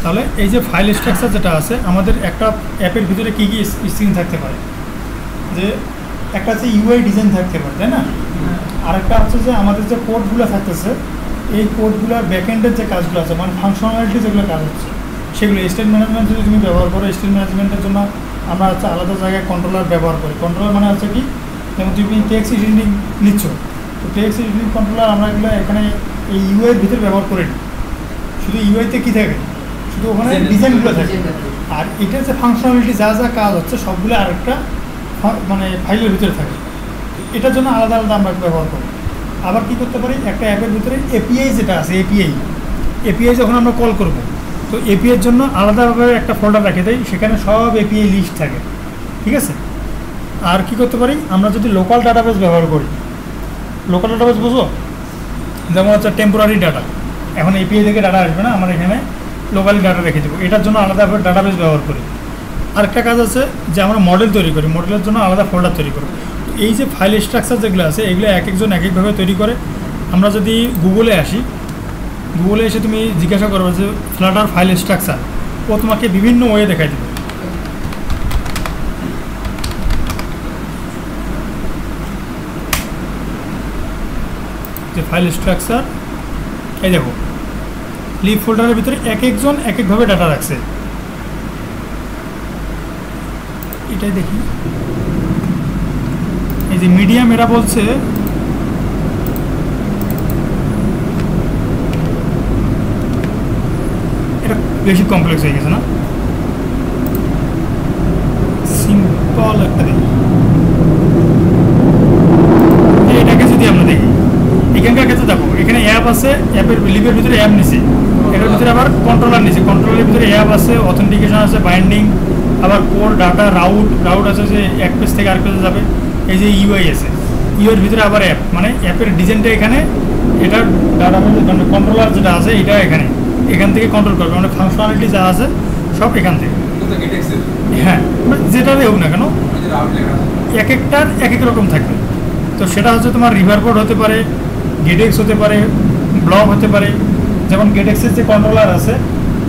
তাহলে এই যে ফাইল স্ট্রাকচার যেটা আছে আমাদের একটা অ্যাপের ভিতরে কী কী স্ক্রিন থাকতে পারে, যে একটা হচ্ছে ইউআই ডিজাইন থাকতে পারে, তাই না? আরেকটা হচ্ছে যে আমাদের যে কোডগুলো থাকতেছে এই কোডগুলোর ব্যাকএন্ডের যে কাজগুলো আছে মানে ফাংশনালিটি যেগুলো কাজ হচ্ছে সেগুলো স্টেট ম্যানেজমেন্ট যদি তুমি ব্যবহার করো, স্টেট ম্যানেজমেন্টের জন্য আমরা হচ্ছে আলাদা জায়গায় কন্ট্রোলার ব্যবহার করি। কন্ট্রোলার মানে হচ্ছে কি, যেমন তুমি টেক্সট এডিটিং নিচ্ছ, তো টেক্সট এডিটিং কন্ট্রোলার আমরা এগুলো এখানে এই ইউআইয়ের ভিতরে ব্যবহার করি না। শুধু ইউআইতে কী থাকে, শুধু ওখানে ডিজাইনগুলো থাকে, আর এটার যে ফাংশনালিটি যা যা কাজ হচ্ছে সবগুলো আরেকটা মানে ফাইলের ভিতরে থাকে। এটার জন্য আলাদা আলাদা আমরা ব্যবহার করি। আবার কী করতে পারি, একটা অ্যাপের ভিতরে এপিআই যেটা আছে, এপিআই যখন আমরা কল করব, তো এপিআইয়ের জন্য আলাদাভাবে একটা ফোল্ডার রেখে দেয়, সেখানে সব এপিআই লিস্ট থাকে, ঠিক আছে? আর কি করতে পারি, আমরা যদি লোকাল ডাটাবেস ব্যবহার করি, লোকাল ডাটাবেস বুঝো, যেমন হচ্ছে টেম্পোরারি ডাটা, এখন এপিআই থেকে ডাটা আসবে না, আমরা এখানে লোকালি ডাটা রেখে দেবো, এটার জন্য আলাদাভাবে ডাটাবেস ব্যবহার করি। আরেকটা কাজ আছে যে আমরা মডেল তৈরি করি, মডেলের জন্য আলাদা ফোল্ডার তৈরি করি। এই যে ফাইল স্ট্রাকচার যেগুলো আছে এগুলো এক একজন এক একভাবে তৈরি করে। আমরা যদি গুগলে আসি, গুগলে এসে তুমি জিজ্ঞাসা করবে যে ফ্লাটার ফাইল স্ট্রাকচার, ও তোমাকে বিভিন্ন ওয়ে দেখাই দেবে। যে ফাইল স্ট্রাকচার, এই দেখো লিভ ফোল্ডারের ভিতরে এক একজন এক একভাবে ডাটা রাখছে। এটাই দেখি, এই যে মিডিয়াম এরা বলছে এটা বেশি কমপ্লেক্স হয়ে গেছে না, সিম্পল একটা দেখি। এটাকে যদি আমরা দেখি, এখানকার ক্ষেত্রে দেখো এখানে অ্যাপ আছে, অ্যাপের লিভের ভিতরে অ্যাপ নিছে, এটার ভিতরে আবার কন্ট্রোলার নিছে, কন্ট্রোলারের ভিতরে অ্যাপ আছে, অথেন্টিকেশন আছে, বাইন্ডিং, আবার কোর ডাটা রাউট আছে যে এক পেজ থেকে আরেক পেজে যাবে। এই যে ইউআই আছে, ইউআইয়ের ভিতরে আবার অ্যাপ, মানে অ্যাপের ডিজাইনটা এখানে, এটার ডাটা কন্ট্রোলার যেটা আছে এটা এখান থেকে কন্ট্রোল করবে, মানে ফাংশনালিটি যা আছে সব এখান থেকে। হ্যাঁ, যেটাই হোক না কেন এক একটার এক এক রকম থাকবে। তো সেটা হচ্ছে তোমার রিভারবোর্ড হতে পারে, গেটেক্স হতে পারে, ব্লক হতে পারে। যেমন গেটেক্সের যে কন্ট্রোলার আছে,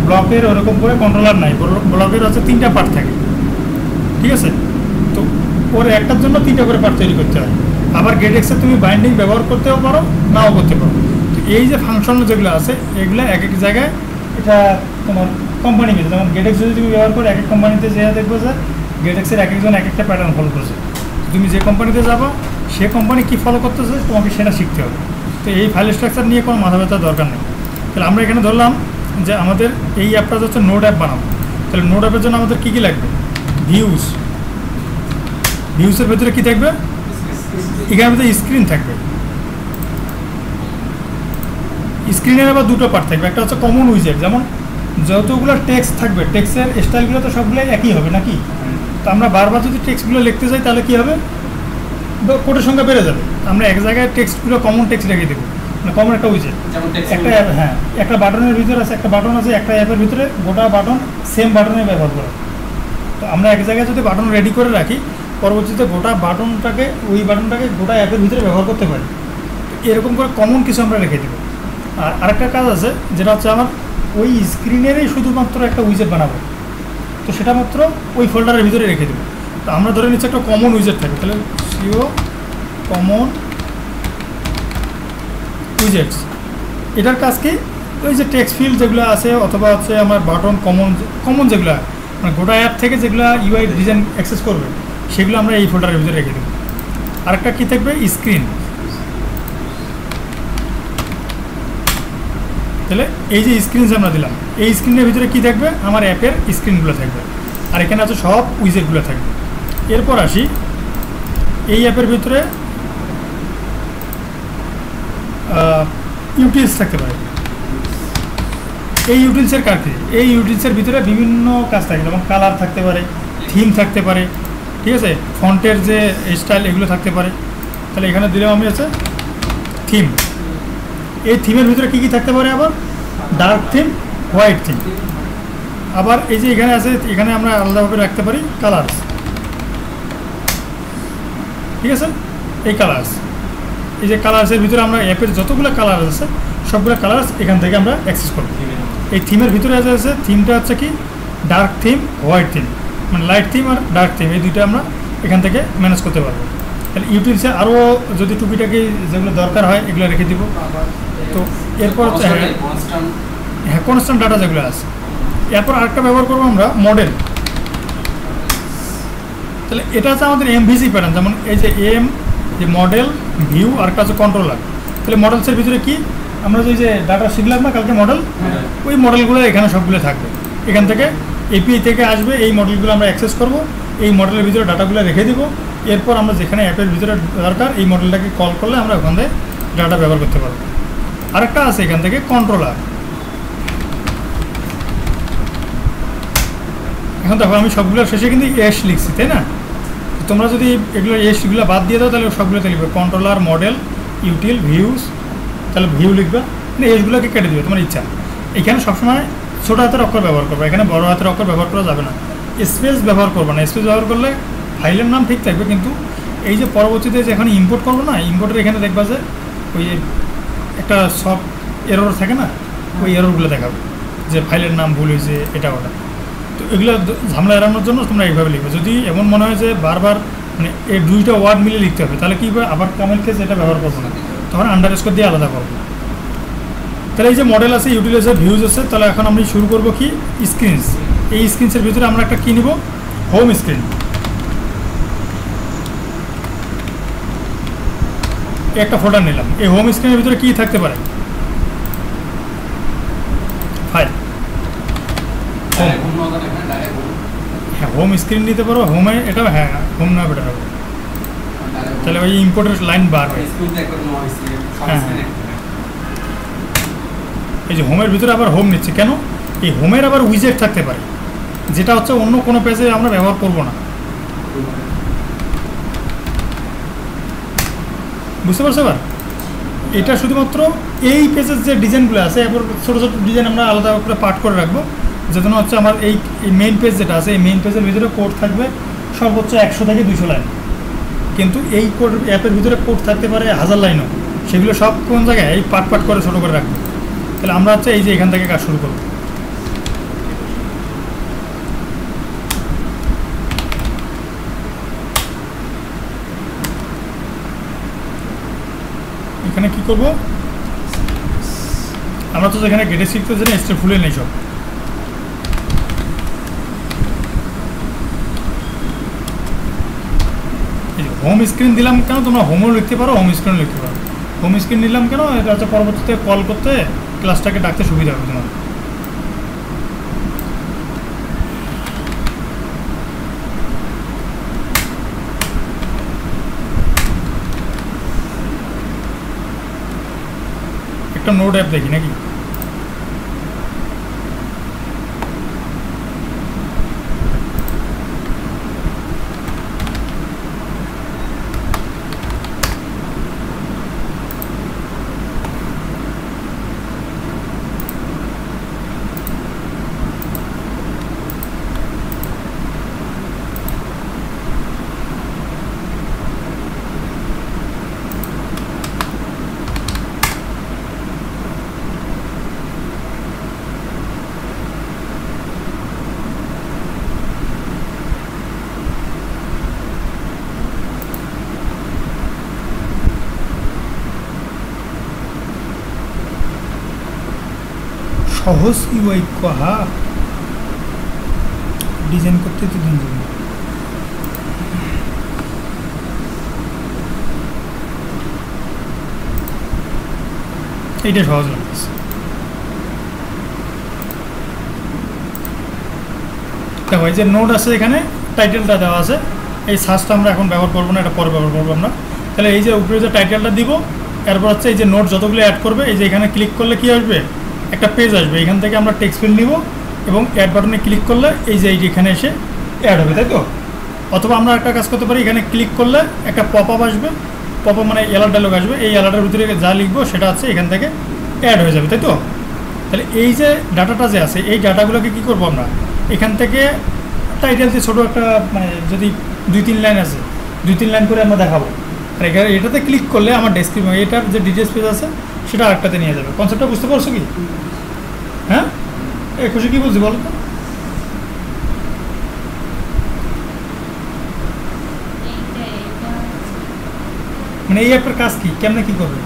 ব্লকের ওরকম করে কন্ট্রোলার নাই, ব্লকের হচ্ছে 3টা পার্ট থাকে, ঠিক আছে? তো ওর একটার জন্য 3টা করে পার্ট তৈরি করতে হয়। আবার গেটেক্সে তুমি বাইন্ডিং ব্যবহার করতেও পারো, নাও করতে পারো। তো এই যে ফাংশন যেগুলো আছে এগুলো এক এক জায়গায়, এটা তোমার কোম্পানি বেঁধে, যেমন গেটেক্স যদি তুমি ব্যবহার করো এক এক কোম্পানিতে যেয়ে দেখবো যে গেটেক্সের এক একজন এক একটা প্যাটার্ন ফলো করছে। তুমি যে কোম্পানিতে যাবো সে কোম্পানি কী ফলো করতেছে তোমাকে সেটা শিখতে হবে। তো এই ফাইল স্ট্রাকচার নিয়ে কোনো মাথা ব্যথার দরকার নেই। তাহলে আমরা এখানে ধরলাম যে আমাদের এই অ্যাপটা হচ্ছে নোড অ্যাপ বানাবো। তাহলে নোড অ্যাপের জন্য আমাদের কী কী লাগবে, ভিউসের ভেতরে কী থাকবে, এখানের ভিতরে স্ক্রিন থাকবে। স্ক্রিনের আবার 2টো পার্ট থাকবে, একটা হচ্ছে কমন উইজেট, যেমন যতগুলো টেক্সট থাকবে টেক্সটের স্টাইলগুলো তো সবগুলো একই হবে নাকি। তো আমরা বারবার যদি টেক্সটগুলো লিখতে যাই তাহলে কী হবে, কোটের সংখ্যা বেড়ে যাবে। আমরা এক জায়গায় টেক্সটগুলো কমন টেক্সট রেখে দেবো, মানে কমন একটা উইজেট, একটা অ্যাপ। হ্যাঁ, একটা বাটনের ভিতরে আছে, একটা বাটন আছে, একটা অ্যাপের ভিতরে গোটা বাটন সেম বাটনে ব্যবহার করা। তো আমরা এক জায়গায় যদি বাটন রেডি করে রাখি, পরবর্তীতে গোটা বাটনটাকে ওই বাটনটাকে গোটা অ্যাপের ভিতরে ব্যবহার করতে পারি। এরকম করে কমন কিছু আমরা রেখে দেবো। আর আরেকটা কাজ আছে যেটা হচ্ছে আমার ওই স্ক্রিনেরই শুধুমাত্র একটা উইজেট বানাবো, তো সেটা মাত্র ওই ফোল্ডারের ভিতরে রেখে দেবো। তো আমরা ধরে নিচ্ছি একটা কমন উইজেট থাকে, তাহলে সিও কমন উইজেটস, এটার কাজ কি, ওই যে টেক্সট ফিল্ড যেগুলো আছে অথবা হচ্ছে আমার বাটন কমন যেগুলো মানে গোটা অ্যাপ থেকে যেগুলো ইউআই ডিজাইন অ্যাক্সেস করবে সেগুলো আমরা এই ফোল্ডারের ভিতরে রেখে দেবো। আরেকটা কী থাকবে, স্ক্রিন। তাহলে এই যে স্ক্রিন আমরা দিলাম, এই স্ক্রিনের ভিতরে কী থাকবে, আমার অ্যাপের স্ক্রিনগুলো থাকবে, আর এখানে আছে সব উইজেটগুলো থাকবে। এরপর আসি এই অ্যাপের ভিতরে ইউটিলস থাকতে পারে। এই ইউটিলসের কাজ কি, এই ইউটিলসের ভিতরে বিভিন্ন কাজ থাকে, যেমন কালার থাকতে পারে, থিম থাকতে পারে, ঠিক আছে, ফন্টের যে স্টাইল এগুলো থাকতে পারে। তাহলে এখানে দিলাম আমি আছে থিম। এই থিমের ভিতরে কী কী থাকতে পারে, আবার ডার্ক থিম, হোয়াইট থিম। আবার এই যে এখানে আছে, এখানে আমরা আলাদাভাবে রাখতে পারি কালার্স, ঠিক আছে, এই কালার্স, এই যে কালার্সের ভিতরে আমরা অ্যাপের যতগুলো কালার আছে সবগুলো কালার্স এখান থেকে আমরা অ্যাক্সেস করব। এই থিমের ভিতরে আছে থিমটা হচ্ছে কি ডার্ক থিম, হোয়াইট থিম, মানে লাইট থিম আর ডার্ক থিম, এই দুইটা আমরা এখান থেকে ম্যানেজ করতে পারবো। তাহলে ইউটিলিটিসে আরও যদি টুকিটাকি যেগুলো দরকার হয় এগুলো রেখে দিব। তো এরপর হচ্ছে হ্যাঁ কনস্ট্যান্ট ডাটা যেগুলো আছে। এরপর আরেকটা ব্যবহার করবো আমরা মডেল। তাহলে এটা হচ্ছে আমাদের এমভিসি প্যাটার্ন, যেমন এই যে যে মডেল, ভিউ আর একটা হচ্ছে কন্ট্রোলার। তাহলে মডেলসের ভিতরে কি আমরা যে ডাটা শিখলাম না কালকে মডেল, ওই মডেলগুলো এখানে সবগুলো থাকবে। এখান থেকে এপিআই থেকে আসবে, এই মডেলগুলো আমরা অ্যাক্সেস করব, এই মডেলের ভিতরে ডাটাগুলো রেখে দিব। এরপর আমরা যেখানে অ্যাপের ভিতরে দরকার এই মডেলটাকে কল করলে আমরা ওখান থেকে ডাটা ব্যবহার করতে পারবো। আরেকটা আছে এখান থেকে কন্ট্রোলার। এখন দেখো আমি সবগুলো শেষে কিন্তু এস লিখছি, তাই না? তোমরা যদি এগুলো এসগুলো বাদ দিয়ে দাও তাহলে সবগুলোতে লিখবে কন্ট্রোলার, মডেল, ইউটিল, ভিউস, তাহলে ভিউ লিখবে, মানে এসগুলোকে কেটে দিবে তোমার ইচ্ছা। এখানে সবসময় ছোটো হাতের অক্ষর ব্যবহার করবে, এখানে বড় হাতের অক্ষর ব্যবহার করা যাবে না। স্পেস ব্যবহার করবে না, স্পেস ব্যবহার করলে ফাইলের নাম ঠিক থাকবে, কিন্তু এই যে পরবর্তীতে যে এখানে ইম্পোর্ট করবো না, ইম্পোর্টের এখানে দেখবা যে ওই একটা সব এরর থাকে না, ওই এররগুলো দেখাবে যে ফাইলের নাম ভুল হয়েছে এটা ওটা। তো এগুলো ঝামেলা এড়ানোর জন্য তোমরা এইভাবে লিখবে। যদি এমন মনে হয় যে বারবার মানে এই দুইটা ওয়ার্ড মিলে লিখতে হবে, তাহলে কী হবে, আবার কামেল কেস এটা ব্যবহার করবো না, তখন আন্ডারস্কোর দিয়ে আলাদা করবো। তাহলে এই যে মডেল আছে, ইউটিল আছে, ভিউজ আছে, তাহলে এখন আমি শুরু করবো কি স্ক্রিনস। এই স্ক্রিনসের ভিতরে আমরা একটা কী নিব, হোম স্ক্রিন। একটা ফোল্ডার নিলাম। এই হোম স্ক্রিনের ভিতরে কী থাকতে পারে, ফাইল, হ্যাঁ হোম স্ক্রিন নিতে পারো, হোমে এটা হ্যাঁ হোম না বেটার হবে, তাহলে ওই ইম্পোর্টের লাইন বার হয়। হ্যাঁ এই যে হোমের ভিতরে আবার হোম নিচ্ছে কেন, এই হোমের আবার উইজেট থাকতে পারে, যেটা হচ্ছে অন্য কোনো পেজে আমরা ব্যবহার করব না। বুঝতে পারছো? এবার এটা শুধুমাত্র এই পেজের যে ডিজাইনগুলো আছে, এরপর ছোটো ছোটো ডিজাইন আমরা আলাদা করে পার্ট করে রাখবো, যেন হচ্ছে আমার এই মেইন পেজ যেটা আছে, এই মেইন পেজের ভিতরে কোড থাকবে সর্বোচ্চ 100 থেকে 200 লাইন, কিন্তু এই কোড অ্যাপের ভিতরে কোড থাকতে পারে 1000 লাইনও। সেগুলো সব কোন জায়গায় এই পার্ট করে ছোটো করে রাখবো। তাহলে আমরা হচ্ছে এই যে এখান থেকে কাজ শুরু করবো। এখানে কি করব, আমরা তো যেখানে গেটে শিখতে জানি স্টেপ ফুলে নেই সব। হোম স্ক্রিন দিলাম কেন, তোমরা হোমও লিখতে পারো, হোম স্ক্রিনও লিখতে পারো। হোম স্ক্রিন নিলাম কেন, এটা হচ্ছে পরবর্তীতে কল করতে ক্লাসটাকে ডাকতে সুবিধা হবে তোমার। একটা নোড অ্যাপ দেখি নাকি, সহজ ইউআই কহা ডিজাইন করতে তো দিন যাবে। এইটা সহজ লাগছে। দেখো এই যে নোট আছে, এখানে টাইটেলটা দেওয়া আছে, এই সার্চটা আমরা এখন ব্যবহার করবো না, এটা পরে ব্যবহার করবো আমরা। তাহলে এই যে উপরে যে টাইটেলটা দিব, এরপর হচ্ছে এই যে নোট যতগুলো অ্যাড করবে, এই যে এখানে ক্লিক করলে কী আসবে, একটা পেজ আসবে। এখান থেকে আমরা টেক্সট ফিল্ড নিব এবং অ্যাড বাটনে ক্লিক করলে এই যে এখানে এসে অ্যাড হবে, তাই তো? অথবা আমরা একটা কাজ করতে পারি, এখানে ক্লিক করলে একটা পপ আপ আসবে, পপ আপ মানে অ্যালার্ট ডায়লগ আসবে, এই অ্যালার্টের ভিতরে যা লিখবো সেটা হচ্ছে এখান থেকে অ্যাড হয়ে যাবে, তাই তো? তাহলে এই যে ডাটাটা যে আছে, এই ডাটাগুলোকে কী করবো আমরা, এখান থেকে টাইটেল দিয়ে ছোটো একটা মানে যদি 2-3 লাইন আছে, 2-3 লাইন করে আমরা দেখাবো। আর এটাতে ক্লিক করলে আমার ডেসক্রিপশন, এটার যে ডিটেলস পেজ আছে সেটা আরেকটাতে নিয়ে যাবে। কনসেপ্টটা বুঝতে পারছো কি? হ্যাঁ খুশি কি বলছি বলো তো? মানে এই অ্যাপের কাজ কি, কেমনে কি করবে?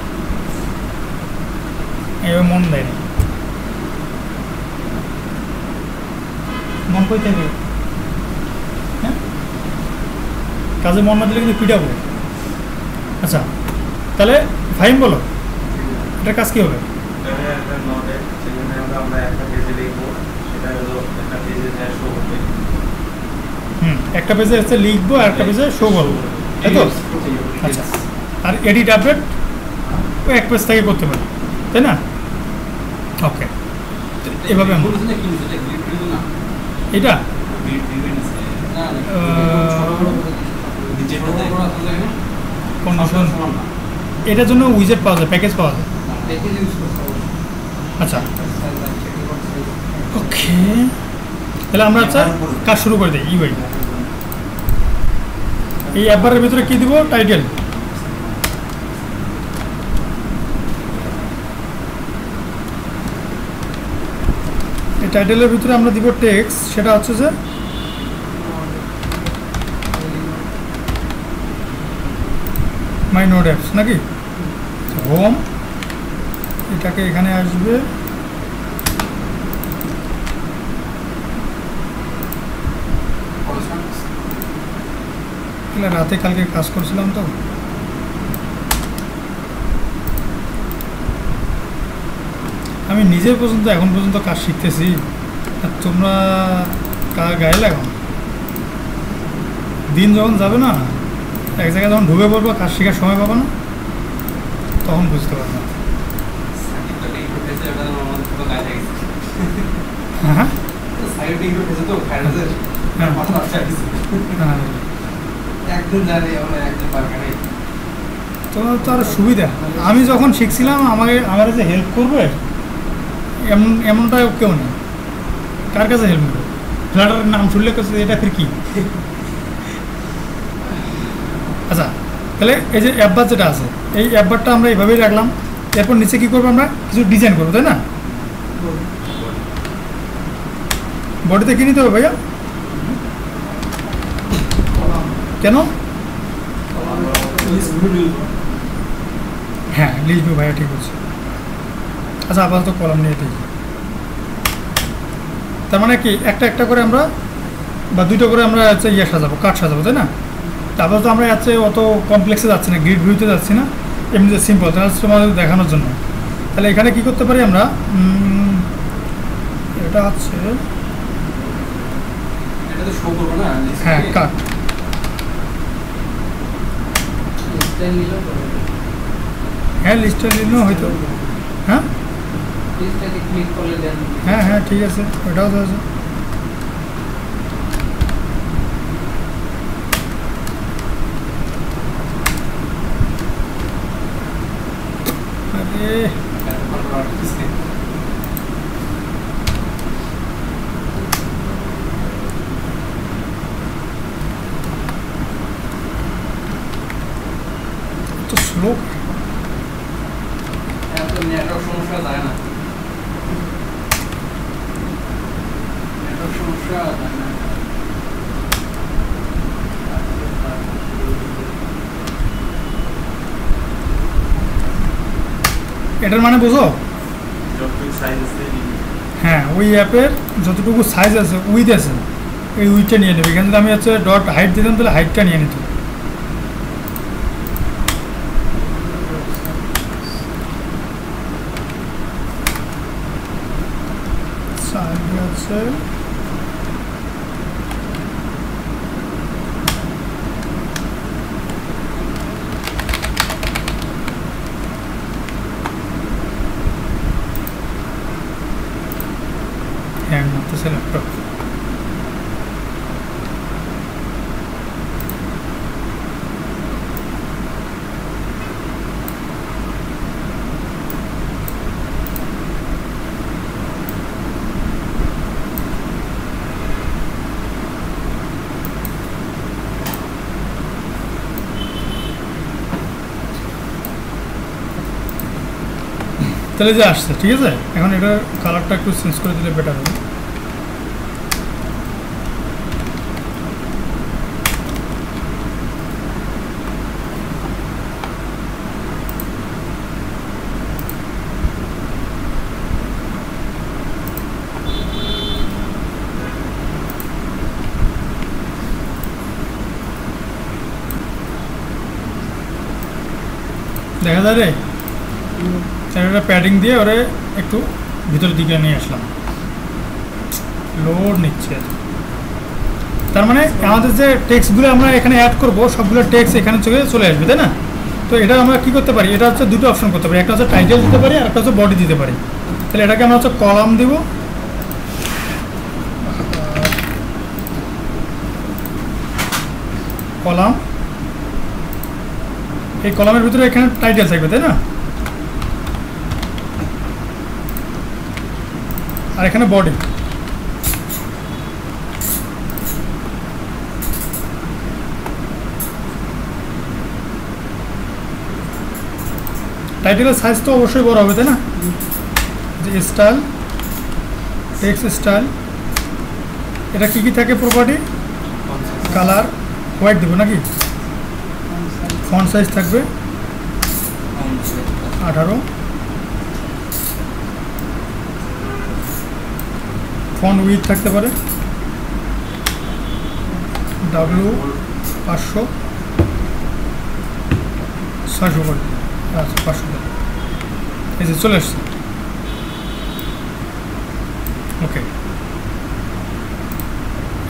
এবার মন দেয় না, মন কই থাকবে? হ্যাঁ, কাজে মন না দিলে কিন্তু পিটাবো। আচ্ছা তাহলে ফাহিম বলো এটার কাজ কি হবে? একটা পেজে হচ্ছে লিখবো আর একটা পেজে শো করবো, তাই তো? আচ্ছা, আর এডিট আপডেট ওই এক পেজ থেকে করতে পারি, তাই না? ওকে, এভাবে এটা কন্ডিশন, এটার জন্য উইজেট পাওয়া যায়, প্যাকেজ পাওয়া যায়। আচ্ছা ওকে, তাহলে আমরা আচ্ছা কাজ শুরু করে দিই। ইউআই এই অ্যাপবারের ভিতরে কি দিব? টাইটেল। এই টাইটেলের ভিতরে আমরা দিব টেক্সট, সেটা হচ্ছে যে মাই নোট অ্যাপস নাকি হোম, এটাকে এখানে আসবে। রাতে কালকে কাজ করছিলাম তো, আমি নিজে পর্যন্ত এখন পর্যন্ত কাজ শিখতেছি, আর তোমরা গায়ে লাগাও। দিন যখন যাবে না, এক জায়গায় যখন ঢুকে পড়বো, কাজ শেখার সময় পাবো না, তখন বুঝতে পারবো না। হ্যাঁ তোমার তো আরো সুবিধা। আমি যখন শিখছিলাম আমার যে হেল্প করবে এমনটা কেউ নেই। কার কাছে হেল্প করবে? ফ্ল্যাটারের নাম শুনলে এটা ফির কি? আচ্ছা তাহলে এই যে অ্যাপবার যেটা আছে, এই অ্যাপবারটা আমরা এইভাবেই রাখলাম। এরপর নিচে কী করবো? আমরা কিছু ডিজাইন করবো, তাই না? বডিতে কি নিতে হবে ভাইয়া? কেন? হ্যাঁ লিখবো ভাইয়া, ঠিক আছে। আচ্ছা আপাতত কলাম নিয়ে ঠিক। তার মানে কি একটা একটা করে আমরা বা দুটো করে আমরা হচ্ছে ইয়ে সাজাবো, কাঠ সাজাবো, তাই না? তারপর তো আমরা হচ্ছে অত কমপ্লেক্সে যাচ্ছি না, গ্রিড ভিউতে যাচ্ছি না, এমনিতে সিম্পল, তাহলে তোমাদের দেখানোর জন্য। তাহলে এখানে কি করতে পারি আমরা? এটা হচ্ছে হ্যাঁ কাট, হ্যাঁ লিস্টটা নিলেও হয়তো। হ্যাঁ হ্যাঁ হ্যাঁ ঠিক আছে, ওটাও তো আছে। আরে তো স্লো, নেটওয়ার্ক সমস্যা যায় না, নেটওয়ার্ক সমস্যা যায় না। এটার মানে বোঝো? হ্যাঁ ওই অ্যাপের যতটুকু সাইজ আছে, উইথ আছে, এই উইথটা নিয়ে নেবে। এখানে আমি হচ্ছে ডট হাইট দিতাম, তাহলে হাইটটা নিয়ে নিত। সাইডে আছে হ্যাং মারতেছে ল্যাপটপ। তাহলে যে আসছে, ঠিক আছে। এখন এটার কালারটা একটু চেঞ্জ করে দিলে বেটার হবে। দেখা যায় রে, একটা প্যাডিং দিয়ে ওরে একটু ভিতরের দিকে নিয়ে আসলাম, লোড নিচ্ছে। তার মানে আমাদের যে টেক্সটগুলো আমরা এখানে অ্যাড করবো সবগুলো টেক্সট এখানে চলে আসবে, তাই না? তো এটা আমরা কি করতে পারি, এটা হচ্ছে দুটো অপশন করতে পারি, একটা হচ্ছে টাইটেল দিতে পারি আর একটা হচ্ছে বডি দিতে পারি। তাহলে এটাকে আমরা হচ্ছে কলাম দিব, কলাম, এই কলামের ভিতরে এখানে টাইটেল থাকবে, তাই না? আর এখানে বডি। টাইটেলের সাইজ তো অবশ্যই বড় হবে, তাই না? যে স্টাইল, টেক্সট স্টাইল, এটা কি কি থাকে প্রপার্টি? কালার হোয়াইট দেবো নাকি? ফন্ট সাইজ থাকবে 18, ফন্ট উইথ থাকতে পারে W500, 600 করে, আচ্ছা 500 করে, এই যে চলে আসছে। ওকে,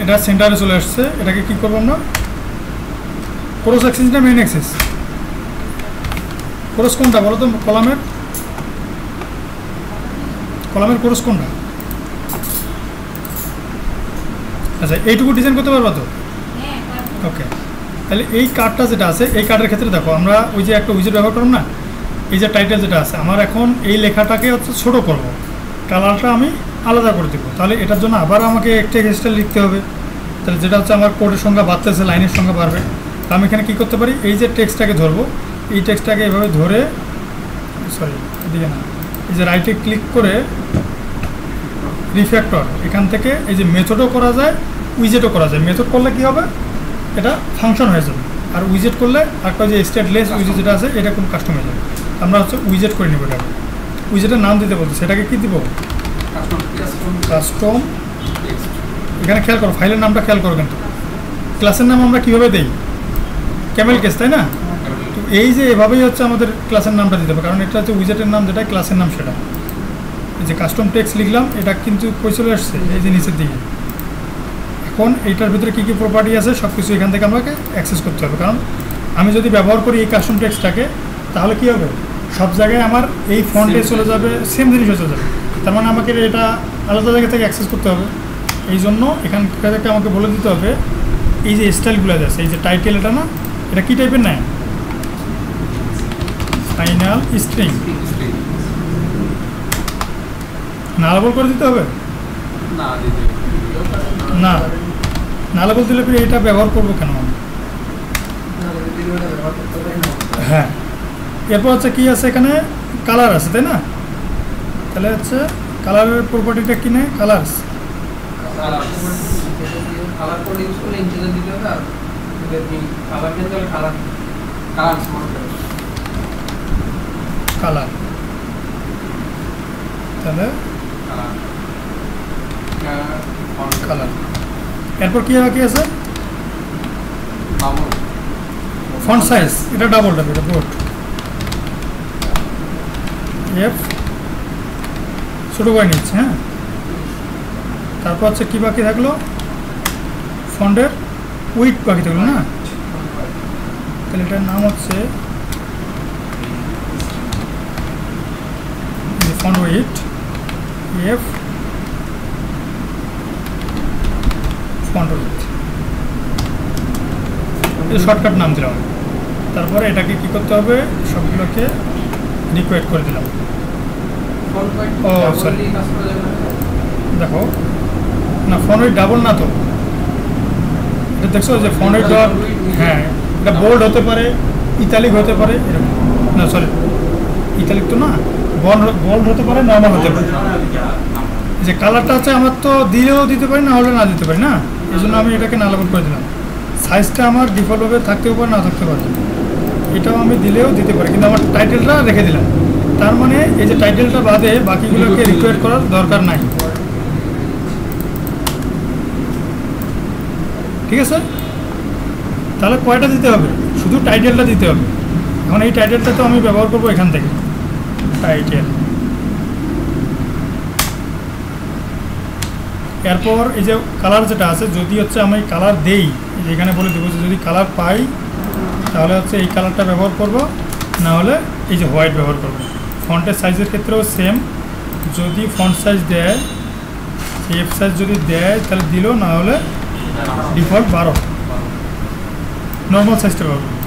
এটা সেন্টারে চলে আসছে। এটাকে কি করবো আমরা? ক্রস অ্যাক্সিস না মেইন অ্যাক্সিস? ক্রস কোনটা বলো তো? কলামের ক্রস কোনটা? আচ্ছা, এইটুকু ডিজাইন করতে পারবা তো? ওকে, তাহলে এই কার্ডটা যেটা আছে, এই কার্ডের ক্ষেত্রে দেখো আমরা ওই যে একটা উইজেট ব্যবহার করলাম না, এই যে টাইটেল যেটা আছে, আমার এখন এই লেখাটাকে হচ্ছে ছোটো করব, কালারটা আমি আলাদা করে দেবো। তাহলে এটার জন্য আবার আমাকে একটা এক্সট্রা লিখতে হবে। তাহলে যেটা হচ্ছে আমার কোডের সংখ্যা বাড়তেছে, লাইনের সংখ্যা বাড়বে। তো আমি এখানে কী করতে পারি, এই যে টেক্সটটাকে ধরবো, এই টেক্সটটাকে এভাবে ধরে, সরি এদিকে না, এই যে রাইটে ক্লিক করে রিফ্যাক্টর, এখান থেকে এই যে মেথডও করা যায়, উইজেটও করা যায়। মেথড করলে কী হবে, এটা ফাংশন হয়ে যাবে, আর উইজেট করলে একটা যে স্টেটলেস উইজেট যেটা আছে এটা কোনো কাস্টম হয়ে যাবে। আমরা হচ্ছে উইজেট করে নেবো এটাকে। উইজেটের নাম দিতে বলতে সেটাকে কী দিব? কাস্টম। এখানে খেয়াল করো, ফাইলের নামটা খেয়াল করো, কিন্তু ক্লাসের নাম আমরা কীভাবে দিই? ক্যামেল কেস, তাই না? তো এই যে এভাবেই হচ্ছে আমাদের ক্লাসের নামটা দিতে হবে, কারণ এটা হচ্ছে উইজেটের নাম, যেটা ক্লাসের নাম সেটা। এই যে কাস্টম টেক্সট লিখলাম, এটা কিন্তু কই চলে আসছে? এই যে নিচের দিকে। এখন এইটার ভিতরে কী কী প্রপার্টি আছে সব কিছু এখান থেকে আমাকে অ্যাক্সেস করতে হবে, কারণ আমি যদি ব্যবহার করি এই কাস্টম টেক্সটটাকে, তাহলে কী হবে, সব জায়গায় আমার এই ফন্টে চলে যাবে, সেম জিনিস চলে যাবে। তার মানে আমাকে এটা আলাদা জায়গা থেকে অ্যাক্সেস করতে হবে। এই জন্য এখান থেকে আমাকে বলে দিতে হবে এই যে স্টাইলগুলো আছে, এই যে টাইটেল, এটা না, এটা কী টাইপের নেয়? Final string. নালাবল করে দিতে হবে না, নালাবল দিলে ফিরে এটা ব্যবহার করবো কেন আমি? হ্যাঁ, এরপর হচ্ছে কী আছে, এখানে কালার আছে, তাই না? তাহলে হচ্ছে কালারের প্রপার্টিটা কি নেয়? কালার্স। কালার, তাহলে কালার। এরপর কি আছে? ফন্ট সাইজ, এটা ডাবল ডাবল, এটা বোল্ড, এফ ছোটো করে নিচ্ছে। হ্যাঁ, তারপর হচ্ছে কী বাকি থাকলো? ফন্টের উইথ বাকি থাকলো না? তাহলে এটার নাম হচ্ছে font with, F font with, এটা শর্টকাট নাম দিলাম। তারপরে এটাকে কি করতে হবে, সবগুলোকে রিকোয়েস্ট করে দিলাম। ও সরি, দেখো না, ফন্ট উইথ ডাবল না তো, এটা দেখছো যে ফন্ট উইথ ডট, হ্যাঁ এটা বোল্ড হতে পারে, ইতালিক হতে পারে, এরকম না, সরি ইতালিক তো না, গোল্ড হতে পারে, নর্মাল হতে পারে। যে কালারটা আছে আমার তো দিলেও দিতে পারি, না হলে না দিতে পারি না, এই জন্য আমি এটাকে না লেবেল করে দিলাম। সাইজটা আমার ডিফল্টভাবে থাকতেও পারে, না থাকতে পারে, এটাও আমি দিলেও দিতে পারি, কিন্তু আমার টাইটেলটা রেখে দিলাম। তার মানে এই যে টাইটেলটা বাদে বাকিগুলোকে রিকোয়ার করার দরকার নাই। ঠিক আছে, তাহলে কয়টা দিতে হবে? শুধু টাইটেলটা দিতে হবে। এখন এই টাইটেলটা তো আমি ব্যবহার করবো এখান থেকে, টাইটেল। এরপর এই যে কালার যেটা আছে, যদি হচ্ছে আমি কালার দেই, এখানে বলে দেবো যে যদি কালার পাই তাহলে হচ্ছে এই কালারটা ব্যবহার করব, না হলে এই যে হোয়াইট ব্যবহার করব। ফন্টের সাইজের ক্ষেত্রেও সেম, যদি ফন্ট সাইজ দেয়, এফ সাইজ যদি দেয় তাহলে দিল, না হলে ডিফল্ট 12 নর্মাল সাইজটা ব্যবহার করব।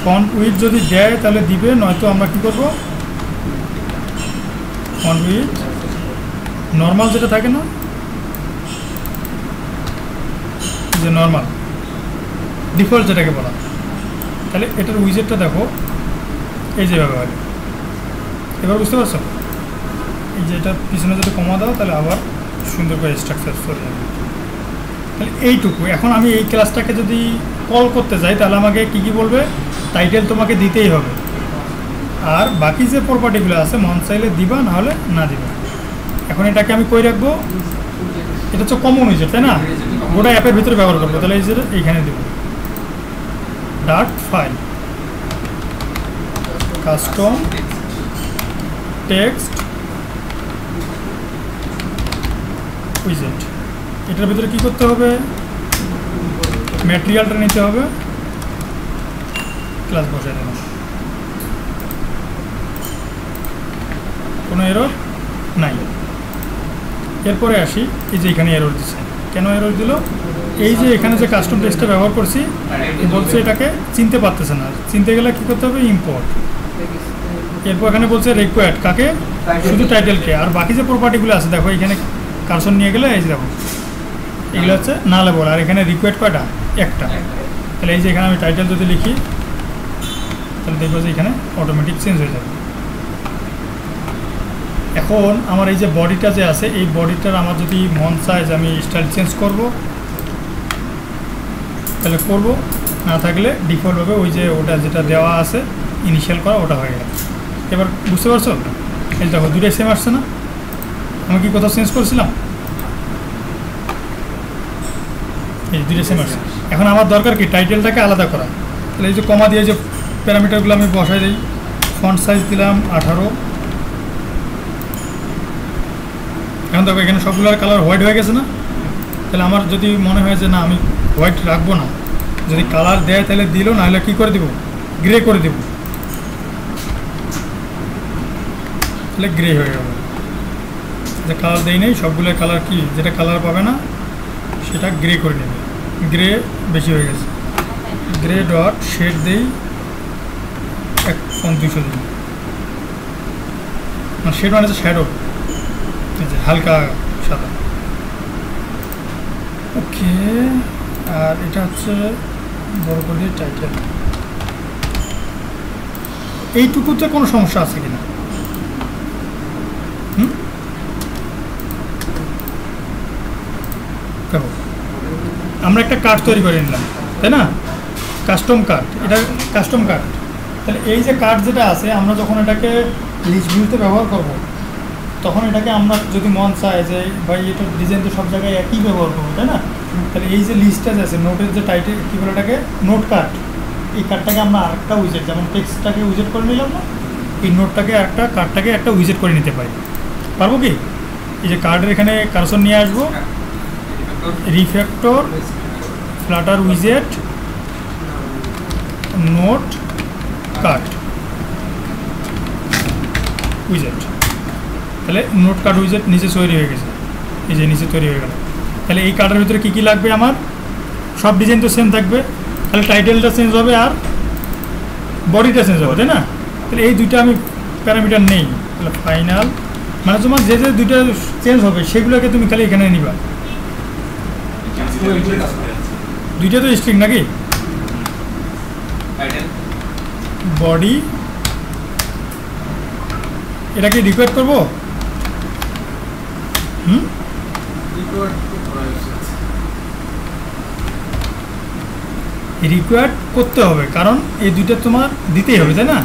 ফন্ট উইথ যদি দেয় তাহলে দিবে, নয়তো আমরা কী করব, ফন্ট উইথ নর্মাল যেটা থাকে না, যে নর্মাল ডিফল্ট যেটাকে বলা, তাহলে এটার উইজেটটা দেখো এই যে ব্যবহার। এবার বুঝতে পারছো, এই যে এটা পিছনে যদি কমা দাও তাহলে আবার সুন্দর করে স্ট্রাকচার চলে যাবে। তাহলে এইটুকু। এখন আমি এই ক্লাসটাকে যদি কল করতে যাই তাহলে আমাকে কী কী বলবে, টাইটেল তোমাকে দিতেই হবে, আর বাকি যে প্রপার্টিগুলো আছে মন চাইলে দিবা, না হলে না দিবা। এখন এটাকে আমি কই রাখবো, এটা হচ্ছে কমন উইজেট, তাই না, গোটা অ্যাপের ভিতরে ব্যবহার করবো। তাহলে এই যে এইখানে দেব ডাট ফাইল কাস্টম টেক্সট উইজেট। এটার ভিতরে কি করতে হবে, ম্যাটেরিয়ালটা নিতে হবে, ক্লাস বসাই দেব, কোনো এরর নাই। এরপরে আসি, এই যে এখানে এরর দিচ্ছে, কেন এরর দিল, এই যে এখানে যে কাস্টম টেক্সটটা ব্যবহার করছি বলছে এটাকে চিনতে পারতেছে না, চিনতে গেলে কী করতে হবে, ইম্পোর্ট। এরপর এখানে বলছে রিকোয়ার্ড কাকে, শুধু টাইটেলকে, আর বাকি যে প্রপার্টিগুলো আছে দেখো এখানে কার্সন নিয়ে গেলে এই যে দেখো এগুলো হচ্ছে না লেবল, আর এখানে রিকোয়ার্ড কয়টা, একটা। তাহলে এই যে এখানে আমি টাইটেল যদি লিখি তাহলে দেখবো যে এখানে অটোমেটিক চেঞ্জ হয়ে যাবে। এখন আমার এই যে বডিটা যে আছে, এই বডিটার আমার যদি মন সাইজ আমি স্টাইল চেঞ্জ করব তাহলে করব, না থাকলে ডিফল্টভাবে ওই যে ওটা যেটা দেওয়া আছে ইনিশিয়াল করা ওটা হয়ে গেল। এবার বুঝতে পারছো, এই দেখো দুটোই সেম আসছে না, আমি কি কোথাও চেঞ্জ করছিলাম, এই দুটোই সেম আসছে। এখন আমার দরকার কি, টাইটেলটাকে আলাদা করা। তাহলে এই যে কমা দিয়ে যে প্যারামিটারগুলো আমি বসাই দিই, ফন্ট সাইজ দিলাম 18। এখন দেখো এখানে সবগুলোর কালার হোয়াইট হয়ে গেছে না, তাহলে আমার যদি মনে হয় যে না আমি হোয়াইট রাখবো না, যদি কালার দেয় তাহলে দিল, না হলে কী করে দেবো, গ্রে করে দেবো, তাহলে গ্রে হয়ে যাবে। যে কালার দেই নেই সবগুলোর কালার কি, যেটা কালার পাবে না সেটা গ্রে করে নেবে, গ্রে বেশি হয়ে গেছে, গ্রে ডট শেড দেই 200 দিই, মানে শেড মানে হচ্ছে শ্যাডো, হালকা সাদা। ওকে, আর এটা হচ্ছে বড় করে টাইটেল। এইটুকুতে কোনো সমস্যা আছে কিনা, দেখো আমরা একটা কার্ড তৈরি করে নিলাম, তাই না, কাস্টম কার্ড, এটা কাস্টম কার্ড। তাহলে এই যে কার্ড যেটা আছে আমরা যখন এটাকে লিস্ট ভিউতে ব্যবহার করব, তখন এটাকে আমরা যদি মন চায় যে ভাই এটা ডিজাইন তো সব জায়গায় একই ব্যবহার করবো, তাই না, তাহলে এই যে লিস্টটা আছে নোটের যে টাইটেল কী বলে এটাকে, নোট কার্ড, এই কার্ডটাকে আমরা আরেকটা উইজেট, যেমন টেক্সটটাকে উইজেট করে নিলাম না, এই নোটটাকে একটা কার্ডটাকে একটা উইজেট করে নিতে পারি, পারবো কি, এই যে কার্ডের এখানে কার্সর নিয়ে আসবো, রিফ্যাক্টর ফ্লাটার উইজেট নোট কার্ড উইজেট, তাহলে নোট কার্ড উইজেট নিচে তৈরি হয়ে গেছে, এই যে নিচে তৈরি হয়ে গেল। তাহলে এই কার্ডের ভিতরে কী কী লাগবে, আমার সব ডিজাইন তো সেম থাকবে, তাহলে টাইটেলটা চেঞ্জ হবে আর বডিটা চেঞ্জ হবে, তাই না। তাহলে এই দুইটা আমি প্যারামিটার নেই, তাহলে ফাইনাল মানে তোমার যে যে দুইটা চেঞ্জ হবে সেগুলোকে তুমি খালি এখানে নিবা, দুইটা তো স্ট্রিং নাকি, বডি এটা কি রিকোয়ার্ড করবো? রিকোয়ার্ড করতে হবে, কারণ এই দুইটা তোমার দিতেই হবে, তাই না?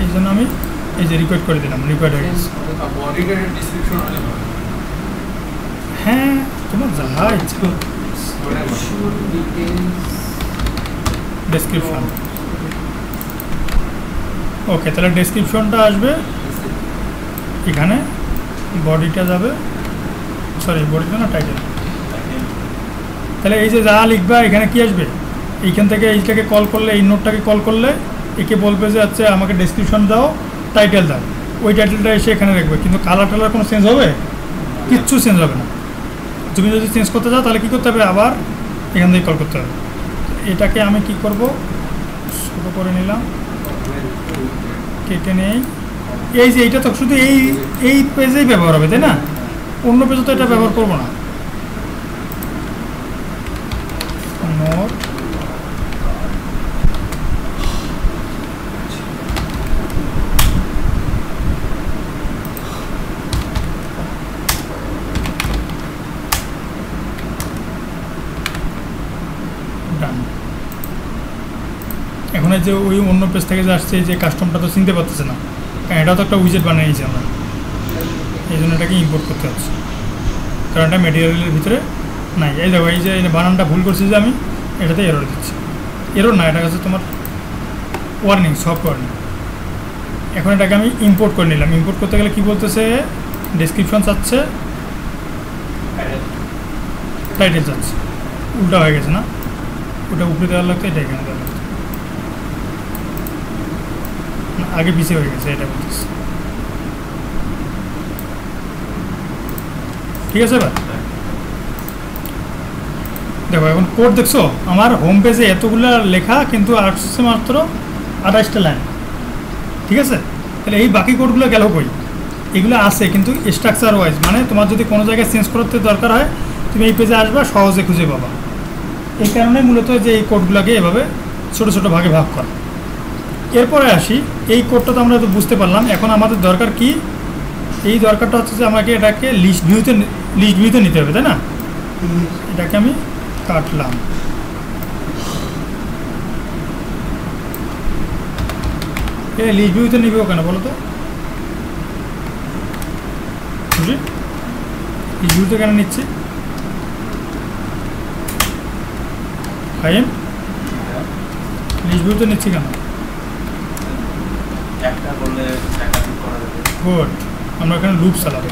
এই জন্য আমি এই যে রিকোয়ার্ড করে দিলাম, রিকোয়ার্ড হয়ে গেছে। হ্যাঁ, তোমার যা ইচ্ছা। ডেসক্রিপশন, ওকে, তাহলে ডেসক্রিপশনটা আসবে এখানে, বডিটা যাবে, সরি বডিটা না, টাইটেল। তাহলে এই যে যা লিখবা এখানে কি আসবে, এইখান থেকে এইটাকে কল করলে, এই নোটটাকে কল করলে একে বলবে যে আচ্ছা আমাকে ডেসক্রিপশন দাও, টাইটেল দাও, ওই টাইটেলটা এসে এখানে রাখবে। কিন্তু কালার টালার কোনো চেঞ্জ হবে? কিচ্ছু চেঞ্জ হবে না। তুমি যদি চেঞ্জ করতে যাও তাহলে কী করতে হবে, আবার এখান থেকে কল করতে হবে। এটাকে আমি কি করব, ছোটো করে নিলাম, কেটে নেই। এই যে এইটা তো শুধু এই পেজেই ব্যবহার হবে, তাই না? অন্য পেজে তো এটা ব্যবহার করবো না। নোট ডান। এখন এই যে ওই অন্য পেজ থেকে যে আসছে, এই যে কাস্টমটা তো চিনতে পারতেছে না, কারণ এটাও তো একটা উইজেট বানিয়েছি আমরা, এই জন্য এটাকে ইম্পোর্ট করতে হচ্ছে, কারণ এটা মেটেরিয়ালের ভিতরে নাই। এই দেখো, এই যে বানানটা ভুল করছি যে আমি, এটাতে এরর দিচ্ছি। এরর না, এটা হচ্ছে তোমার ওয়ার্নিং, সফট ওয়ার্নিং। এখন এটাকে আমি ইম্পোর্ট করে নিলাম। ইম্পোর্ট করতে গেলে কি বলতেছে, ডেসক্রিপশন চাচ্ছে, টাইটেল চাচ্ছে, উল্টা হয়ে গেছে না? ওটা উপরে দেওয়ার লাগতো, এটা এখানে দেওয়ার লাগতো, আগে পিছিয়ে হয়ে গেছে, এটা বলতেছে। ঠিক আছে, এবার দেখো, এখন কোড দেখছো আমার হোম পেজে এতগুলো লেখা, কিন্তু আসছে মাত্র 28টা লাইন। ঠিক আছে, তাহলে এই বাকি কোডগুলো গেল কই? এগুলো আছে কিন্তু স্ট্রাকচার ওয়াইজ, মানে তোমার যদি কোনো জায়গায় চেঞ্জ করতে দরকার হয়, তুমি এই পেজে আসবা, সহজে খুঁজে পাবা। এই কারণে মূলত যে এই কোডগুলোকে এভাবে ছোটো ছোটো ভাগে ভাগ করা। এরপরে আসি, এই কোডটা তো আমরা তো বুঝতে পারলাম। এখন আমাদের দরকার কি, এই দরকারটা হচ্ছে যে আমাকে এটাকে লিস্ট ভিউতে নিতে হবে, তাই না? এটাকে আমি কাটলাম, লিস্ট ভিউতে নিবেও কেন বলো তো? লিস্ট ভিউতে কেন নিচ্ছি? ফাইন, লিস্ট ভিউতে নিচ্ছি কেন? গুড, আমরা এখানে লুপ চালাবো।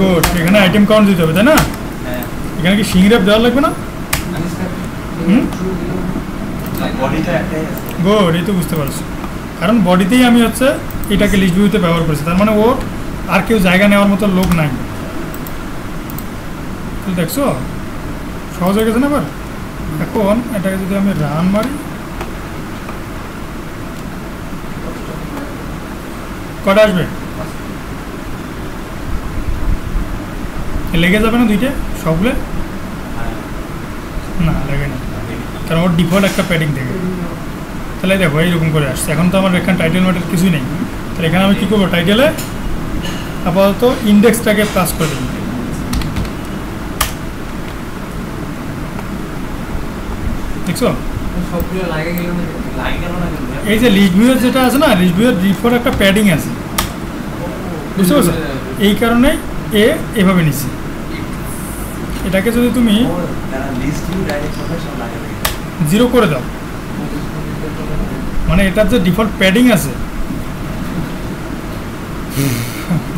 গুড, এখানে আইটেম কাউন্ট দিতে হবে, তাই না? এখানে কি সিংরেপ দেওয়া লাগবে না? গুড, এই তো বুঝতে পারছি, কারণ বডিতেই আমি হচ্ছে এটাকে লিস্ট ভিউতে ব্যবহার করেছি, তার মানে ও আর কেউ জায়গা নেওয়ার মতো লোক নাই। দেখছো, সহজ হয়ে গেছে না? এবার এখন এটাকে যদি আমি রান মারি, কটা আসবে? লেগে যাবে না দুইটা সবগুলো? না, লেগে না, কারণ ওর ডিফল্ট একটা প্যাডিং থাকে। তাহলে দেখো এইরকম করে আসছে। এখন তো আমার এখানে টাইটেল ম্যাটের কিছুই নেই, তাহলে এখানে আমি কী করবো, টাইটেলে আপাতত ইন্ডেক্সটাকে প্লাস করে দিই। দেখছো, এই যে লিস্ট ভিউয়ের যেটা আছে না, লিস্ট ভিউয়ের ডিফল্ট একটা প্যাডিং আছে, বুঝতে পারছো? এই কারণে এভাবে নিচ্ছি। এটাকে যদি তুমি 0 করে দাও, মানে এটার যে ডিফল্ট প্যাডিং আছে,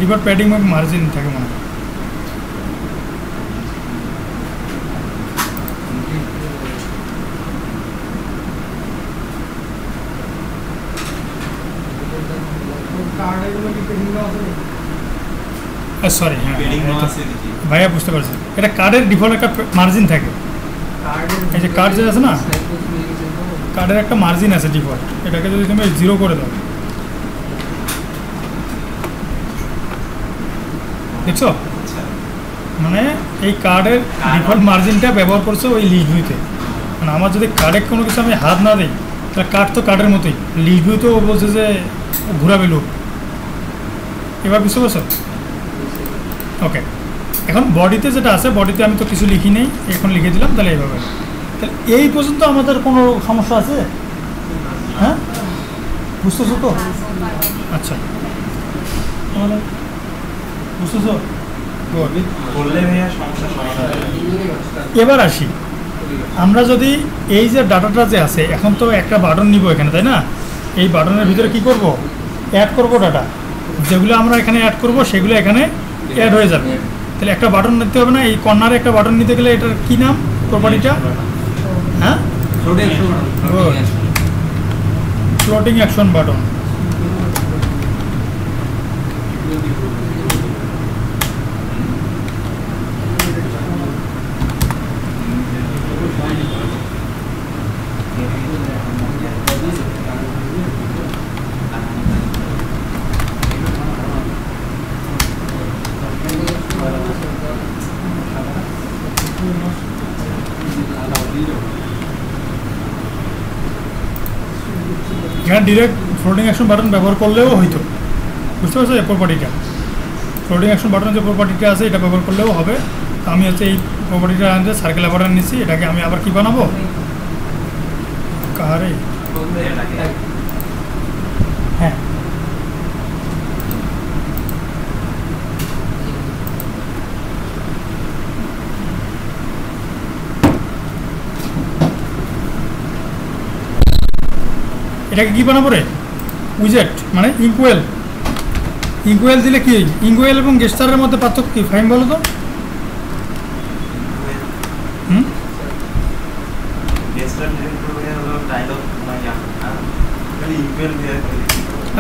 ডিফল্ট প্যাডিং মার্জিন থাকে মনে হয়। সরি, হ্যাঁ ভাইয়া, বুঝতে পারছি, এটা কার্ডের ডিফল্ট একটা মার্জিন থাকে। এই যে কার্ড যে আছে না, কার্ডের একটা মার্জিন আছে ডিফল্ট, এটাকে যদি তুমি 0 করে দাও, দেখছো? মানে এই কার্ডের ডিফল্ট মার্জিনটা ব্যবহার করছো ওই লিস্ট ভিউতে, মানে আমার যদি কার্ডে কোনো কিছু আমি হাত না দিই তাহলে কার্ড তো কার্ডের মতোই, লিস্ট ভিউ তো বলছে যে ঘোরাবে লুপ। এবার বুঝতে পারছো? ওকে, এখন বডিতে যেটা আছে, বডিতে আমি তো কিছু লিখি নেই, এখন লিখে দিলাম, তাহলে এইভাবে। তাহলে এই পর্যন্ত আমাদের কোনো সমস্যা আছে? হ্যাঁ, বুঝতেছো তো? আচ্ছা, তাহলে বুঝতেছো? এবার আসি, আমরা যদি এই যে ডাটাটা যে আছে, এখন তো একটা বাটন নিব এখানে, তাই না? এই বাটনের ভিতরে কি করব? অ্যাড করব ডাটা, যেগুলো আমরা এখানে অ্যাড করব সেগুলো এখানে অ্যাড হয়ে যাবে। তাহলে একটা বাটন নিতে হবে না? এই কর্নারে একটা বাটন নিতে গেলে এটার কি নাম, প্রপার্টিটা? হ্যাঁ, ফ্লোটিং অ্যাকশন বাটন। এখানে ডিরেক্ট ফ্লোটিং অ্যাকশন বাটন ব্যবহার করলেও হইতো, বুঝতে পারছো? এই প্রপার্টিটা, ফ্লোটিং অ্যাকশন বাটনের যে প্রপার্টিটা আছে এটা ব্যবহার করলেও হবে। তো আমি হচ্ছে এই প্রপার্টিটা আনতে সার্কেল বাটন নিচ্ছি, এটাকে আমি আবার কি বানাবো? কারে, হ্যাঁ, এটাকে কি বানাবো রে? উইজেট মানে ইনকুয়েল। ইনকুয়েল দিলে কি, ইনকুয়েল এবং গেস্টারের মধ্যে পার্থক্য কি ফাইন বলো তো?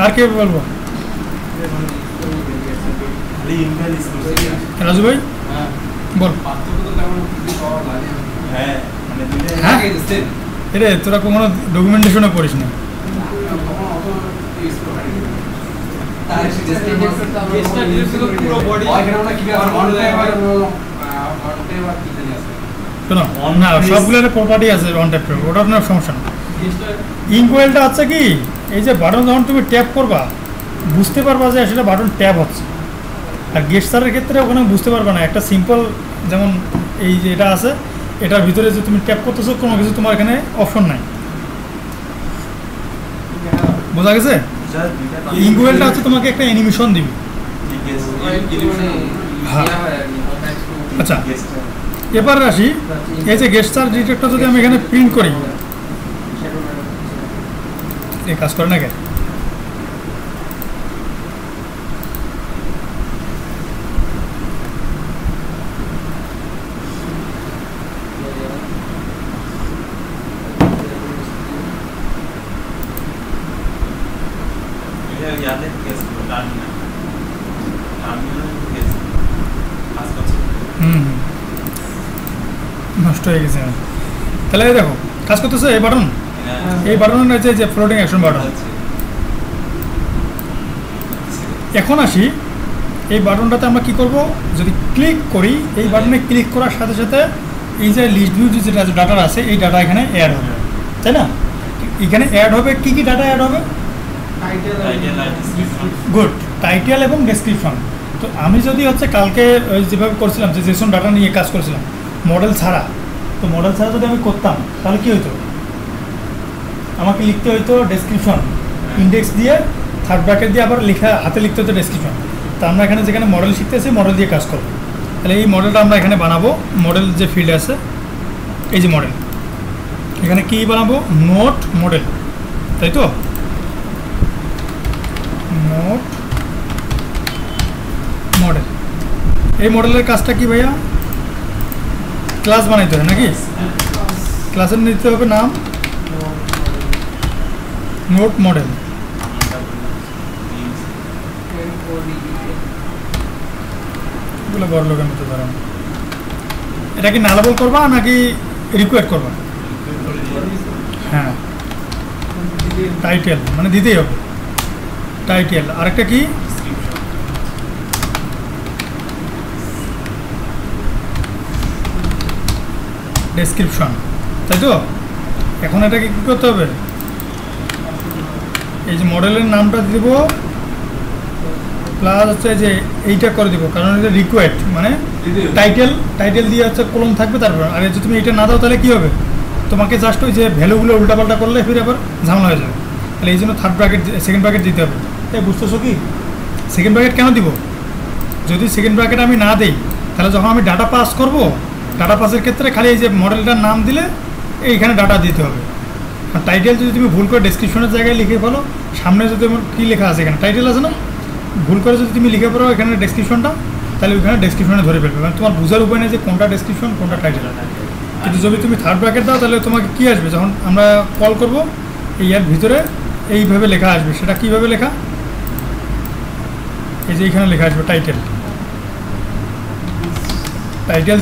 আর কে বলবো? রাজু ভাই বল। হ্যাঁ, এরে তোরা কোনো ডকুমেন্টেশনে পড়িস না। শোনো না, সবগুলোর প্রপার্টি আছে অন ট্যাপ, ওটা আপনার সমস্যা না। ইনকোয়েলটা আছে কি, এই যে বাটন যখন তুমি ট্যাপ করবা বুঝতে পারবা যে আসলে বাটন ট্যাপ হচ্ছে। আর গেস্টারের ক্ষেত্রে ওখানে বুঝতে পারবা না, একটা সিম্পল যেমন এই যে এটা আছে, এটার ভিতরে যে তুমি ট্যাপ করতেছো কোনো কিছু তোমার এখানে অপশন নাই, বোঝা গেছে? ইনকোয়েলটা হচ্ছে তোমাকে একটা অ্যানিমেশন দিবে। হ্যাঁ, আচ্ছা এবার আসি, এই যে গেস্টার ডিটেক্টর যদি আমি এখানে প্রিন্ট করি, এই কাজ করে না কেন? নষ্ট হয়ে গেছে। তাহলে দেখো কাজ করতেছে এই বাটন, এই বাটন রয়েছে যে ফ্লোটিং অ্যাকশন বাটন। এখন আসি, এই বাটনটাতে আমরা কি করব? যদি ক্লিক করি, এই বাটনে ক্লিক করার সাথে সাথে এই যে লিস্ট ভিউ যেটা ডাটা আছে, এই ডাটা এখানে অ্যাড হবে, তাই না? এখানে অ্যাড হবে কি কি ডাটা অ্যাড হবে? গুড, টাইটেল এবং ডেসক্রিপশন। তো আমি যদি হচ্ছে কালকে যেভাবে করছিলাম, যে জেসন ডাটা নিয়ে কাজ করছিলাম মডেল ছাড়া, তো মডেল ছাড়া যদি আমি করতাম তাহলে কী হইতো? আমাকে লিখতে হইতো ডেসক্রিপশন, ইন্ডেক্স দিয়ে থার্ড ব্র্যাকেট দিয়ে আবার লেখা হাতে লিখতে হতো ডেসক্রিপশন। তো আমরা এখানে যেখানে মডেল শিখতেছি মডেল দিয়ে কাজ করবো। তাহলে এই মডেলটা আমরা এখানে বানাবো, মডেল যে ফিল্ড আছে এই যে মডেল, এখানে কী বানাবো? নোট মডেল, তাই তো? Note model. এই মডেলের কাজটা কি ভাইয়া? ক্লাস বানাইতে হবে নাকি? ক্লাসের নিতে হবে নাম নোট মডেল। এগুলো বড় লোকের মতো ধরেন। এটা কি নালেবল করবা নাকি রিকোয়েস্ট করবা? হ্যাঁ, টাইটেল মানে দিতেই হবে টাইটেল। আরেকটা কি? ডেসক্রিপশন। তাই তো? এখন এটাকে কী করতে হবে, এই যে মডেলের নামটা দিব প্লাস হচ্ছে যে এইটা করে দিব, কারণ এটা রিকোয়ার্ড মানে টাইটেল দিয়ে হচ্ছে কলম থাকবে। তারপর আর যদি তুমি এটা না দাও তাহলে কী হবে, তোমাকে জাস্ট ওই যে ভ্যালুগুলো উল্টাপাল্টা করলে ফিরে আবার ঝামেলা হয়ে যাবে। তাহলে এই জন্য সেকেন্ড ব্র্যাকেট দিতে হবে। এই বুঝতেছো কি? সেকেন্ড ব্র্যাকেট কেন দিব? যদি সেকেন্ড ব্র্যাকেট আমি না দিই তাহলে যখন আমি ডাটা পাস করব, ডাটা পাসের ক্ষেত্রে খালি এই যে মডেলটার নাম দিলে এইখানে ডাটা দিতে হবে। আর টাইটেল যদি তুমি ভুল করে ডেসক্রিপশনের জায়গায় লিখে ফেলো, সামনে যদি আমার কী লেখা আছে এখানে টাইটেল আছে না, ভুল করে যদি তুমি লিখে পড়ো এখানে ডেসক্রিপশনটা, তাহলে ওইখানে ডেসক্রিপশনে ধরে ফেলবে, মানে তোমার বোঝার উপায় নেই যে কোনটা ডেসক্রিপশন কোনটা টাইটেল। কিন্তু যদি তুমি থার্ড ব্র্যাকেট দাও তাহলে তোমাকে কী আসবে, যখন আমরা কল করব এই এর ভিতরে এইভাবে লেখা আসবে। সেটা কীভাবে লেখা, এই যে এইখানে লেখা আসবে টাইটেল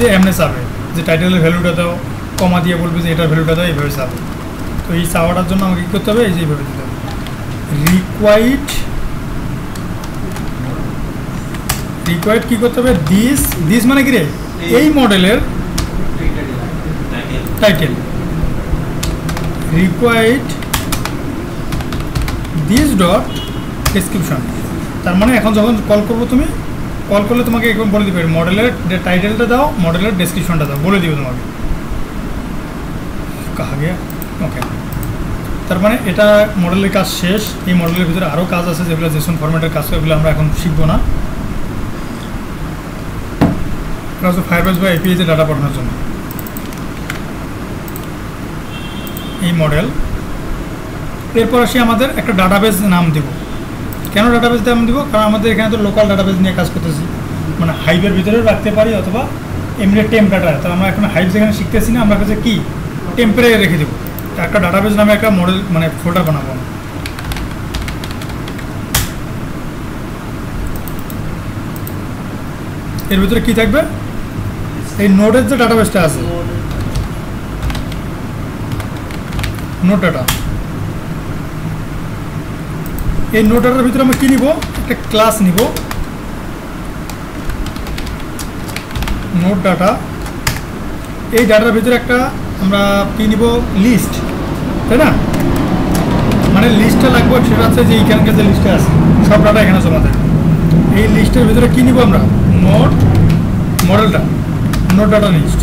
দিয়ে এমনি চাবে যে টাইটেলের ভ্যালুটা দাও, কমা দিয়ে বলবে যে এটার ভ্যালুটা দাও, এইভাবে চাবে। তো এই চাওয়াটার জন্য আমাকে কী করতে হবে, এই যে এইভাবে দিতে হবে রিকোয়ার্ড কী করতে হবে, দিস মানে কি রে, এই মডেলের title required this dot description. তার মানে এখন যখন কল করবো, তুমি কল করলে তোমাকে একদম বলে দিবে মডেলের টাইটেলটা দাও, মডেলের ডেসক্রিপশনটা দাও, বলে দিবে তোমাকে। কাহা গিয়া ওকে। তার মানে এটা মডেলের কাজ শেষ। এই মডেলের ভিতরে আরও কাজ আছে যেগুলো জেসন ফরম্যাটের কাজ, এগুলো আমরা এখন শিখবো না। এটা হচ্ছে ফায়ারবেস বা এপিআইতে ডাটা পাঠানোর জন্য এই মডেল। এরপর আসি আমাদের একটা ডাটাবেস নাম দেব। কেন ডাটাবেস নাম দিব, কারণ আমাদের এখানে তো লোকাল ডাটাবেস নিয়ে কাজ করতেছি, মানে হাইভের ভিতরেও রাখতে পারি অথবা এমনি টেম্প ডাটা। তো আমরা এখন হাইভ যেখানে শিখতেছি না, আমরা কাছে কি টেম্পরে রেখে দেবো, একটা ডাটাবেস নামে একটা মডেল মানে ফোল্ডার বানাবো। এর ভিতরে কি থাকবে, এই নোডের যে ডাটাবেসটা আছে, নোড ডাটা, এই নোড ডাটার ভিতরে আমরা কি নিব, একটা ক্লাস নিব নোড ডাটা। এই ডাটার ভিতরে একটা আমরা কি নিব, লিস্ট, তাই না? মানে লিস্টটা লাগবে, সেটা আছে যে এইখানকার যে লিস্টটা আছে সব ডাটা এখানে জমা থাকবে। এই লিস্টের ভিতরে কি নিব আমরা, নোড মডেলটা, node data list,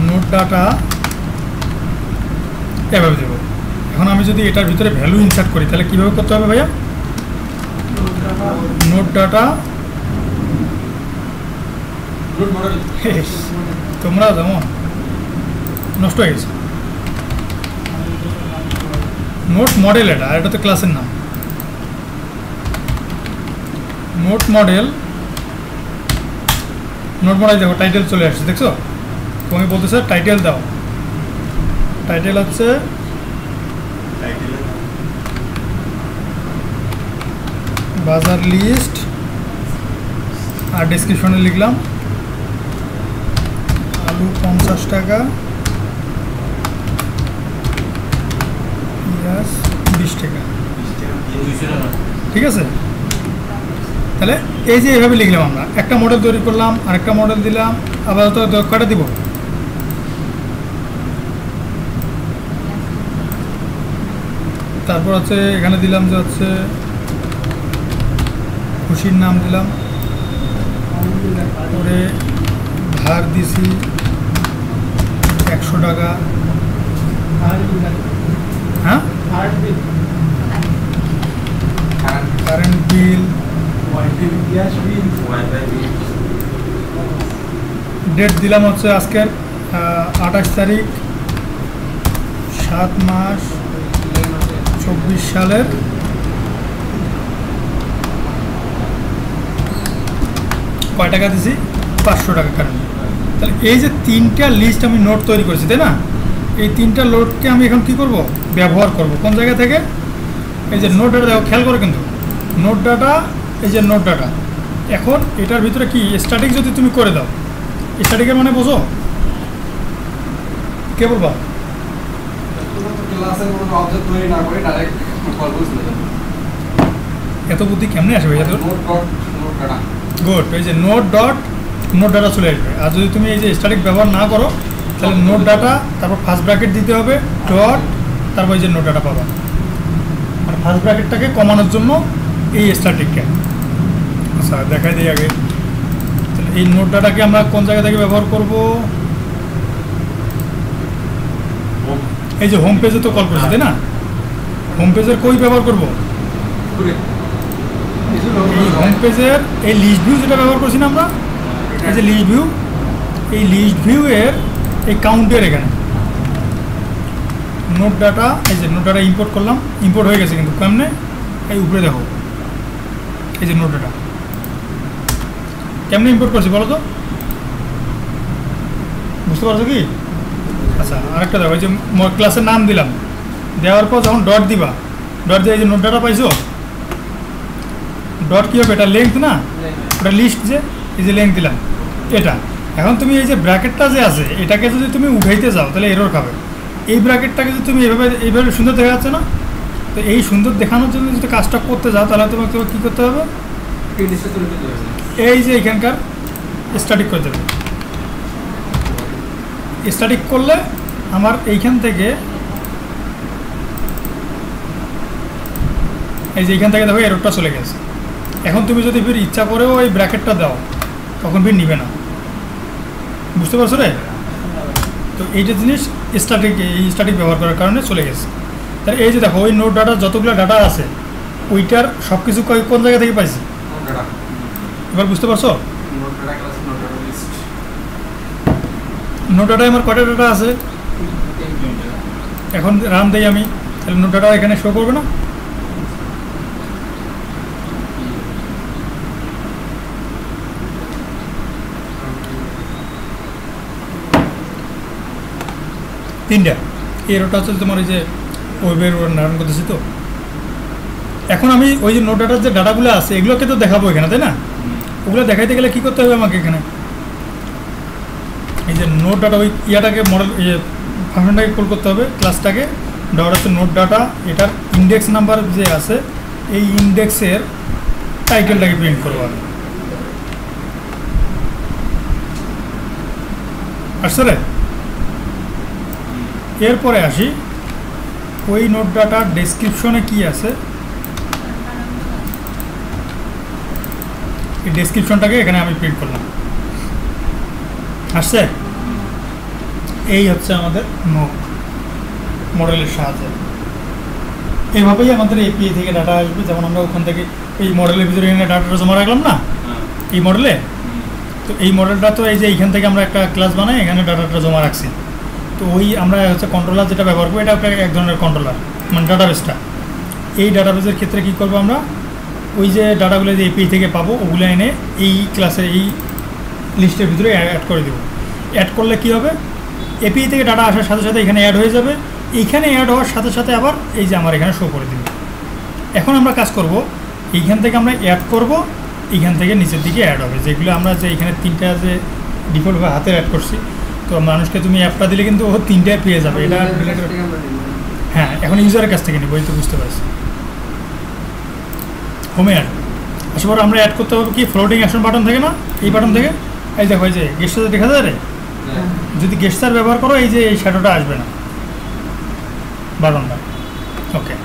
node data এভাবে দেবো। এখন আমি যদি এটার ভিতরে ভ্যালু ইনসার্ট করি তাহলে কীভাবে করতে হবে ভাইয়া, নোড ডাটা তোমরা যেমন নষ্ট হয়ে গেছে, নোট মডেল, এটা তো ক্লাসের নাম। নোট মডেল দেখো টাইটেল চলে আসছে, দেখছো? তুমি বলতেছে টাইটেল দাও, টাইটেল হচ্ছে বাজার লিস্ট, আর ডেসক্রিপশনে লিখলাম আলু 50 টাকা, পেঁয়াজ 20 টাকা, ঠিক আছে? তাহলে এই যে এভাবে লিখলাম, আমরা একটা মডেল তৈরি করলাম, আরেকটা মডেল দিলাম, আবার তো কয়টা দিব, তারপর হচ্ছে এখানে দিলাম যে হচ্ছে খুশির নাম দিলাম, পরে ধার দিছি 100 টাকা, হ্যাঁ কারেন্ট বিল, ডেট দিলাম হচ্ছে আজকের 28 তারিখ 7 মাস 24 সালের, কয় টাকা দিছি, 500 টাকা কারেন্ট। তাহলে এই যে তিনটা লিস্ট আমি নোট তৈরি করেছি, তাই না? এই তিনটা লোডকে আমি এখন কি করব, ব্যবহার করব কোন জায়গা থেকে, এই যে নোট ডাটা দেখো, খেয়াল করো কিন্তু নোট ডাটা, এই যে নোট ডাটা। এখন এটার ভিতরে কি স্ট্যাটিক যদি তুমি করে দাও, স্ট্যাটিকের মানে বোঝো, কে বলবা? এত বুদ্ধি কেমনে আসবে? গুড, এই যে নোট ডট নোট ডাটা চলে আসবে। আর যদি তুমি এই যে স্ট্যাটিক ব্যবহার না করো তাহলে নোট ডাটা, তারপর ফার্স্ট ব্র্যাকেট দিতে হবে, ডট, তারপর এই যে নোট ডাটা পাবা। আর ফার্স্ট ব্র্যাকেটটাকে কমানোর জন্য এই স্ট্যাটিককে, আচ্ছা দেখাই দিই আগে। তাহলে এই নোট ডাটাকে আমরা কোন জায়গা থেকে ব্যবহার করব? এই যে হোম পেজে তো কল করছি, তাই না? হোম পেজের কই ব্যবহার করব? এই হোম পেজের এই লিস্ট ভিউ যেটা ব্যবহার করছি না আমরা, এই যে লিস্ট ভিউ, এই লিস্ট ভিউ এর এই কাউন্টের এখানে নোট ডাটা, এই যে নোট ডাটা ইম্পোর্ট করলাম, ইম্পোর্ট হয়ে গেছে কিন্তু কেমনে? এই উপরে দেখো, এই যে নোট ডাটা কেমনে ইম্পোর্ট করছি বলো তো, বুঝতে পারছো কি? আচ্ছা আরেকটা দেখো, এই যে ক্লাসের নাম দিলাম, দেওয়ার পর যখন ডট দিবা, ডট দিয়ে এই যে নোট ডাটা পাইছো, ডট কী হবে? এটা লেংথ না, ওটা লিস্ট, যে এই যে লেংথ দিলাম এটা। এখন তুমি এই যে ব্র্যাকেটটা যে আছে এটাকে যদি তুমি উঠাইতে যাও তাহলে এরর খাবে। এই ব্র্যাকেটটাকে যদি তুমি এইভাবে সুন্দর দেখা যাচ্ছে না, তো এই সুন্দর দেখানোর জন্য যদি কাজটা করতে যাও তাহলে তোমাকে কী করতে হবে? এই যে এখানকার স্ট্যাটিক করে দেবে। স্ট্যাটিক করলে আমার এইখান থেকে, এই যে এইখান থেকে দেখো এররটা চলে গেছে। এখন তুমি যদি ফির ইচ্ছা করেও এই ব্র্যাকেটটা দাও তখন ফির নিবে না, বুঝতে পারছো রে? তো এইটা জিনিস স্ট্যাটিক, এই স্ট্যাটিক ব্যবহার করার কারণে চলে গেছে। তাহলে এই যে দেখো ওই নোট ডাটা যতগুলো ডাটা আছে ওইটার সব কিছু কোন জায়গা থেকে পাইছি এবার বুঝতে পারছো? নোট ডাটায় আমার কয়টা ডাটা আছে? এখন রান দেই আমি, তাহলে নোট ডাটা এখানে শো করবে না? তিনটা। এরটা হচ্ছে তোমার এই যে ওয়েবের রান করতেছি। তো এখন আমি ওই যে নোট ডাটার যে ডাটাগুলো আছে এগুলোকে তো দেখাবো এখানে, তাই না? ওগুলো দেখাইতে গেলে কী করতে হবে আমাকে? এখানে এই যে নোট ডাটা, ওই ইয়াটাকে মডেল, ইয়ে ফাংশনটাকে কল করতে হবে, ক্লাসটাকে। ডট হচ্ছে নোট ডাটা, এটার ইন্ডেক্স নাম্বার যে আছে এই ইন্ডেক্সের টাইটেলটাকে প্রিন্ট করবো আমি। আসছে রে? এরপরে আসি ওই নোট ডাটার ডেসক্রিপশনে কি আছে, এই ডেসক্রিপশনটাকে এখানে আমি প্রিন্ট করলাম। আসছে? এই হচ্ছে আমাদের নোট মডেলের সাহায্যে। এইভাবেই আমাদের এপিআই থেকে ডাটা আসবে। যেমন আমরা ওখান থেকে এই মডেলের ভিতরে এখানে ডাটাটা জমা রাখলাম না এই মডেলে, তো এই মডেলটা তো এই যে এইখান থেকে আমরা একটা ক্লাস বানাই, এখানে ডাটাটা জমা রাখছি। তো ওই আমরা হচ্ছে কন্ট্রোলার যেটা ব্যবহার করবো, এটা এক ধরনের কন্ট্রোলার, মানে ডাটাবেসটা। এই ডাটাবেসের ক্ষেত্রে কী করবো আমরা? ওই যে ডাটাগুলো যে এপিআই থেকে পাবো ওগুলো এনে এই ক্লাসের এই লিস্টের ভিতরে অ্যাড করে দেবো। অ্যাড করলে কী হবে? এপিআই থেকে ডাটা আসার সাথে সাথে এখানে অ্যাড হয়ে যাবে, এইখানে অ্যাড হওয়ার সাথে সাথে আবার এই যে আমার এখানে শো করে দেবে। এখন আমরা কাজ করব, এইখান থেকে আমরা অ্যাড করব, এইখান থেকে নিচের দিকে অ্যাড হবে। যেগুলো আমরা যে এখানে তিনটা যে ডিফল্টভাবে হাতে অ্যাড করছি, তো মানুষকে তুমি অ্যাপটা দিলে কিন্তু ও তিনটায় পেয়ে যাবে। এটা হ্যাঁ, এখন ইউজারের কাছ থেকে নিব, এই তো বুঝতে পারছি। হোমে অ্যাড আসার পর আমরা অ্যাড করতে হবে কি? ফ্লোটিং অ্যাকশন বাটন থেকে না, এই বাটন থেকে। এই দেখো এই যে গেস্টার দেখা যায় রে, যদি গেস্টার ব্যবহার করো এই যে এই শ্যাডোটা আসবে না বাটনটা। ওকে,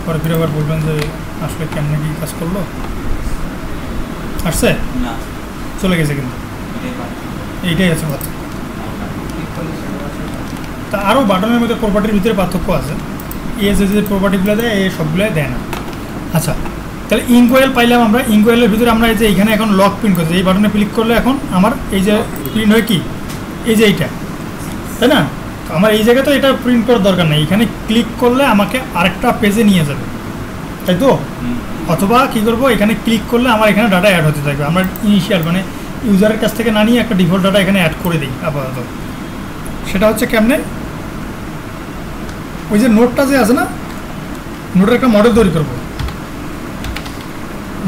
পরে ফিরে আবার বলবেন যে আসলে কেমনে কি কাজ করলো। আসছে? চলে গেছে কিন্তু এইটাই আছে কথা। তা আরও বাটনের মধ্যে প্রপার্টির ভিতরে পার্থক্য আছে। এ যে প্রপার্টিগুলো দেয় এ সবগুলোই দেয় না। আচ্ছা, তাহলে ইনকোয়েল পাইলাম আমরা। ইনকোয়েলের ভিতরে আমরা এই যে এইখানে এখন লক প্রিন্ট করছি, এই বাটনে ক্লিক করলে এখন আমার এই যে প্রিন্ট হয় কি, এই যে এইটা, তাই না? আমার এই জায়গায় তো এটা প্রিন্ট করার দরকার নেই, এখানে ক্লিক করলে আমাকে আরেকটা পেজে নিয়ে যাবে, তাই তো? অথবা কী করবো, এখানে ক্লিক করলে আমার এখানে ডাটা অ্যাড হতে থাকবে। আমরা ইনিশিয়াল মানে ইউজারের কাছ থেকে না নিয়ে একটা ডিফল্ট ডাটা এখানে অ্যাড করে দিই আপাতত। সেটা হচ্ছে কেমনে? ওই যে নোটটা যে আছে না, নোটের একটা মডেল তৈরি করবো।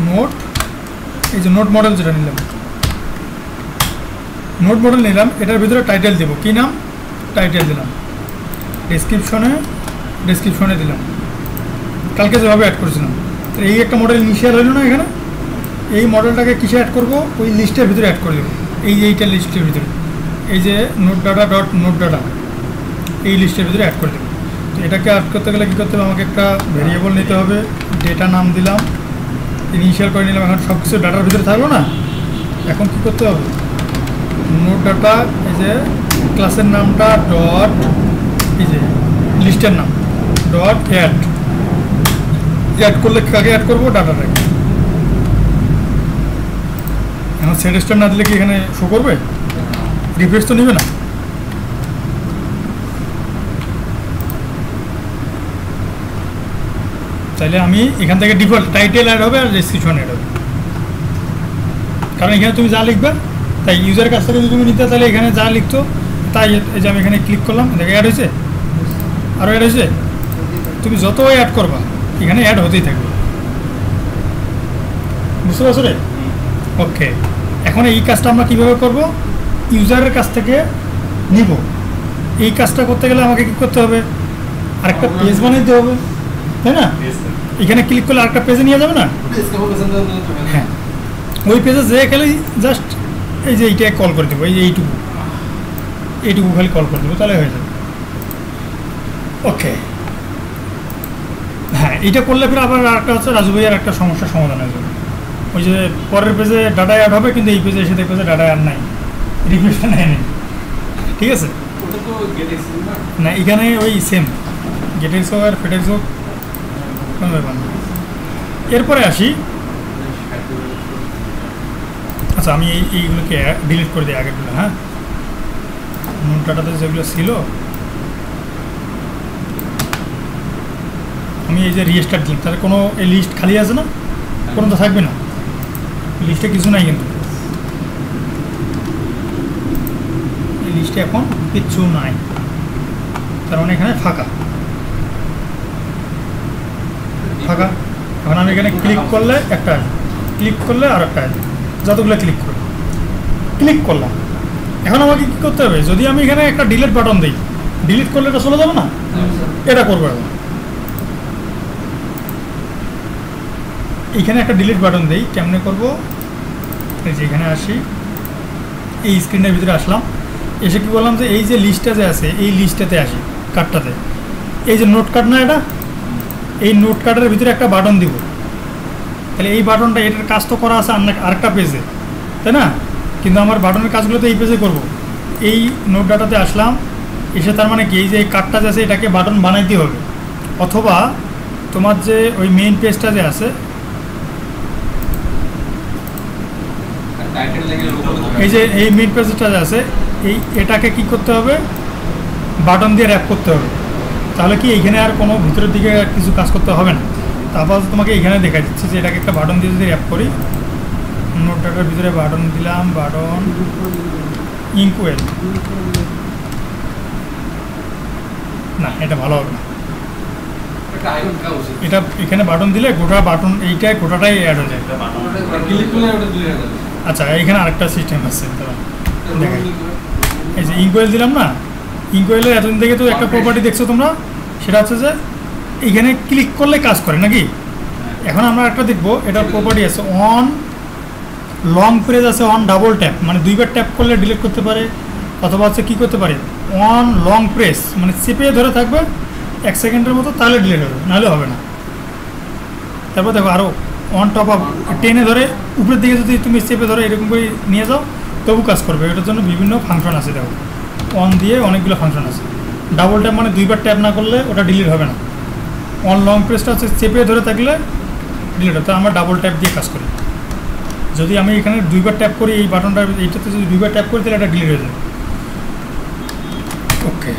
নোট, এই যে নোট মডেল যেটা নিলাম, নোট মডেল নিলাম, এটার ভিতরে টাইটেল দেবো। কী নাম? টাইটেল দিলাম। ডেসক্রিপশনে দিলাম। কালকে যেভাবে অ্যাড করেছিলাম। তো এই একটা মডেল ইনিশিয়াল হলো না এখানে, এই মডেলটাকে কিসে অ্যাড করবো, ওই লিস্টের ভিতরে অ্যাড করে দেবো, এইটা লিস্টের ভিতরে, এই যে note data dot note data এই লিস্টের ভিতরে অ্যাড করে দেবো। তো এটাকে অ্যাড করতে গেলে কী করতে হবে, আমাকে একটা ভেরিয়েবল নিতে হবে, ডেটা নাম দিলাম, ইনিশিয়াল করে নিলাম। এখন সব কিছু ডাটার ভিতরে থাকলো না, এখন কী করতে হবে, নোট ডাটা এই যে ক্লাসের নামটা ডট এই যে লিস্টের নাম ডট অ্যাড করলে কাকে অ্যাড করবো, ডাটাটাকে। এখন সেট স্টার না দিলে কি এখানে শো করবে, রিফ্রেশ তো নেবে না। তাহলে আমি এখান থেকে ডিফল্ট টাইটেল অ্যাড হবে আর ডেসক্রিপশন অ্যাড হবে, কারণ এখানে তুমি যা লিখবে তাই ইউজারের কাছ থেকে যদি তুমি নিতে, তাহলে এখানে যা লিখতো তাই। এই যে আমি এখানে ক্লিক করলাম, দেখে অ্যাড হয়েছে, আরও অ্যাড হয়েছে। তুমি যত অ্যাড করবা এখানে অ্যাড হতেই থাকবে, বুঝতে পারছো রে? ওকে, এখন এই কাজটা আমরা কীভাবে করব, ইউজারের কাছ থেকে নিব। এই কাজটা করতে গেলে আমাকে কী করতে হবে, আরেকটা পেজ বানাইতে হবে, তাই না? এখানে ক্লিক করলে আরেকটা পেজে নিয়ে যাবে না? হ্যাঁ, ওই পেজে যে খালি জাস্ট এই যে এইটাকে কল করে দেবো, এই যে এইটুকু খালি কল করে দেবো, তাহলে হয়ে যাবে। ওকে, হ্যাঁ, এইটা করলে ফির আবার আরেকটা হচ্ছে রাজু ভাইয়ের একটা সমস্যার সমাধান হয়ে যাবে। ওই যে পরের পেজে ডাটা অ্যাড হবে, কিন্তু এই পেজে এসে দেখবে যে ডাটা অ্যাড নাই, রিফ্রেশটা নেয়নি। ঠিক আছে না, এখানে ওই সেম গেটেক্স হোক আর ফেটেক্স হোক কোনো ব্যাপার না। এরপরে আসি, আচ্ছা আমি এইগুলোকে ডিলিট করে দিই আগেরগুলো। হ্যাঁ, নোট ডাটাতে যেগুলো ছিল আমি এই যে রিস্টার্ট দিলাম, তাহলে কোনো এই লিস্ট খালি আছে না, কোনো তো থাকবে না, লিস্টে কিছু নাই, কিন্তু এই লিস্টে এখন কিচ্ছু নাই, তার মানে এখানে ফাঁকা। এখন আমি এখানে ক্লিক করলে একটা আসবে, ক্লিক করলে আর একটা আসবে, যতগুলো ক্লিক করলাম। এখন আমাকে কী করতে হবে, যদি আমি এখানে একটা ডিলিট বাটন দিই, ডিলিট করলে এটা চলে যাবে না, এটা করবো। এখন এইখানে একটা ডিলিট বাটন দিই, কেমনে করব, এই যে এখানে আসি, এই স্ক্রিনের ভিতরে আসলাম, এসে কি বললাম যে এই যে লিস্টটা যে আছে এই লিস্টটাতে আসি, কার্ডটাতে, এই যে নোট কার্ড না, এটা এই নোট কার্ডের ভিতরে একটা বাটন দিব। তাহলে এই বাটনটা, এটার কাজ তো করা আছে আরেকটা পেজে, তাই না? কিন্তু আমার বাটনের কাজগুলো তো এই পেজে করব। এই নোট ডাটাতে আসলাম, এসে তার মানে কি, এই যে এই কার্ডটা যে আছে এটাকে বাটন বানাইতে হবে, অথবা তোমার যে ওই মেইন পেজটা যে আছে, এই যে এই মেইন পেজটা যে আছে এটাকে কি করতে হবে, বাটন দিয়ে র্যাপ করতে হবে। তাহলে কি এইখানে আর কোনো ভিতরের দিকে কিছু কাজ করতে হবে না। তারপর তোমাকে এখানে দেখা দিচ্ছে যে এটাকে একটা বাটন দিয়ে যদি র্যাপ করি, নোট ডাটার ভিতরে বাটন দিলাম, বাটন ইনকুয়েল, না এটা ভালো হবে না, এটা এখানে বাটন দিলে গোটা বাটন এইটাই গোটাটাই অ্যাড হয়ে যায়। আচ্ছা, এখানে আরেকটা সিস্টেম আছে, দেখা এই যে ইনকোয়েল দিলাম না, ইনকোয়েলের এতদিন থেকে তো একটা প্রপার্টি দেখছো তোমরা, সেটা হচ্ছে যে এইখানে ক্লিক করলে কাজ করে নাকি। এখন আমরা একটা দেখবো, এটার প্রপার্টি আছে অন লং প্রেস আছে, অন ডাবল ট্যাপ, মানে দুইবার ট্যাপ করলে ডিলিট করতে পারে, অথবা হচ্ছে কী করতে পারে, অন লং প্রেস মানে চেপে ধরে থাকবে 1 সেকেন্ডের মতো, তাহলে ডিলিট হবে, নাহলে হবে না। তারপর দেখো আরও অন টপ আপ, টেনে ধরে উপরের দিকে যদি তুমি চেপে ধরে এরকম করে নিয়ে যাও তবু কাজ করবে। এটার জন্য বিভিন্ন ফাংশন আছে, দেখো অন দিয়ে অনেকগুলো ফাংশন আছে। ডাবল ট্যাপ মানে দুইবার ট্যাপ না করলে ওটা ডিলিট হবে না। অন লং প্রেসটা হচ্ছে চেপে ধরে থাকলে ডিলিট হবে, তো আমরা ডাবল ট্যাপ দিয়ে কাজ করি। যদি আমি এখানে দুইবার ট্যাপ করি, এই বাটনটা এইটাতে যদি দুইবার ট্যাপ করি তাহলে এটা ডিলিট হয়ে যাবে। ওকে,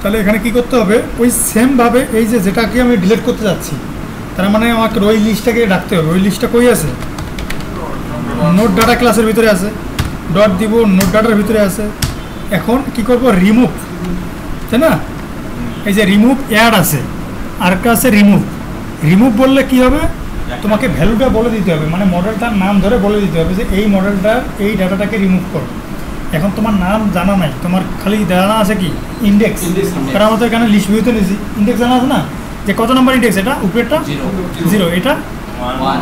তাহলে এখানে কি করতে হবে, ওই সেমভাবে এই যে যেটাকে আমি ডিলিট করতে যাচ্ছি, তার মানে আমাকে ওই লিস্টটাকে রাখতে হবে। ওই লিস্টটা কই আছে, নোট ডাটা ক্লাসের ভিতরে আছে, ডট দিব, নোট ডাটার ভিতরে আছে। এখন কি করব, রিমুভ, তাই না? এই যে রিমুভ অ্যাড আছে, আরেকটা আছে রিমুভ। রিমুভ বললে কি হবে, তোমাকে ভ্যালুটা বলে দিতে হবে, মানে মডেলটার নাম ধরে বলে দিতে হবে যে এই মডেলটার এই ডাটাটাকে রিমুভ করো। এখন তোমার নাম জানা নাই, তোমার খালি জানা আছে কি ইন্ডেক্স, কারণ আমাদের এখানে লিস্ট ভিউতে নিয়েছি, ইন্ডেক্স জানা আছে না, যে কত নাম্বার ইন্ডেক্স এটা উপরেরটা 0, এটা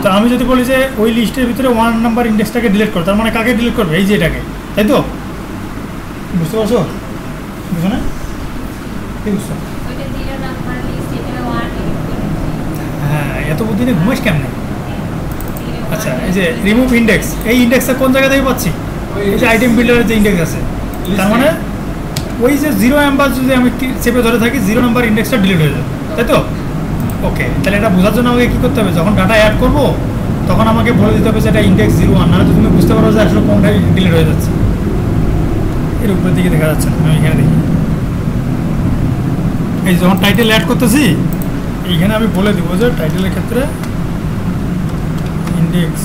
তো আমি যদি বলি যে ওই লিস্টের ভিতরে 1 নাম্বার ইন্ডেক্সটাকে ডিলিট করো, তার মানে কাকে ডিলিট করবে? এই যে এটাকে, তাই তো? বুঝতে পারছো? বুঝো না? কি বুঝছো? হ্যাঁ, এত বুদ্ধি নিয়ে ঘুমাস কেমন? আচ্ছা, এই যে রিমুভ ইন্ডেক্স, এই ইন্ডেক্সটা কোন জায়গা থেকে পাচ্ছি? এই যে আইটেম বিল্ডারের যে ইন্ডেক্স আছে, তার মানে ওই যে 0 নাম্বার যদি আমি চেপে ধরে থাকি 0 নাম্বার ইন্ডেক্সটা ডিলিট হয়ে যাবে, তাই তো? ওকে, তাহলে এটা বোঝার জন্য আমাকে কী করতে হবে? যখন ডাটা অ্যাড করবো তখন আমাকে বলে দিতে হবে যে এটা ইন্ডেক্স 01, নাহলে তো তুমি বুঝতে পারো যে আসলে কোনটাই ডিলিট হয়ে যাচ্ছে। এর উপরের দিকে দেখা যাচ্ছে না, আমি এখানে দেখি। এই যখন টাইটেল অ্যাড করতেছি এইখানে আমি বলে দেবো যে টাইটেলের ক্ষেত্রে ইন্ডেক্স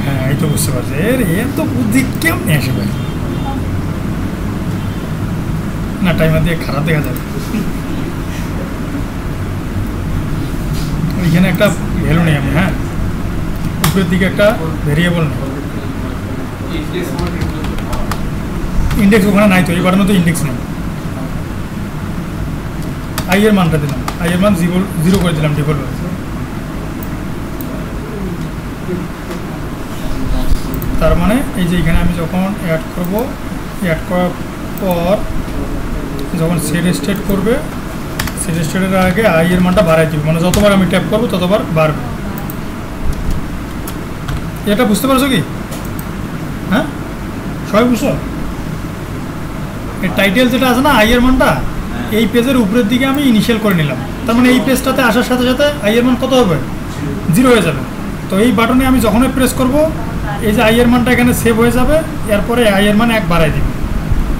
হ্যাঁ, এই তো বুঝতে পারছি। এর তো বুদ্ধি কেমন আসে ভাই? না, টাইমার দিয়ে খারাপ দেখা যাবে। ওইখানে একটা ভ্যালু নেই আমি, হ্যাঁ, উপরের দিকে একটা ভেরিয়েবল নেই, ইন্ডেক্স ওখানে নাই তো, এই বাটনে তো ইন্ডেক্স নেই। আই এর মানটা দিলাম, আই এর মান 0 করে দিলাম ডিফল্ট। তার মানে এই যে এখানে আমি যখন অ্যাড করব, অ্যাড করার পর যখন সেট স্টেট করবে, সেট স্টেটের আগে আই এর মানটা বাড়াই দিব, মানে যতবার আমি ট্যাপ করবো ততবার বাড়বে। এটা বুঝতে পারছো কি? হ্যাঁ, সবাই বুঝছো? এই টাইটেল যেটা আছে না, আই এর মানটা এই পেজের উপরের দিকে আমি ইনিশিয়াল করে নিলাম, তার মানে এই পেজটাতে আসার সাথে সাথে আই এর মান কত হবে? 0 হয়ে যাবে। তো এই বাটনে আমি যখনই প্রেস করব এই যে আই এর মানটা এখানে সেভ হয়ে যাবে, এরপরে আই এর মান 1 বাড়াই দিবে।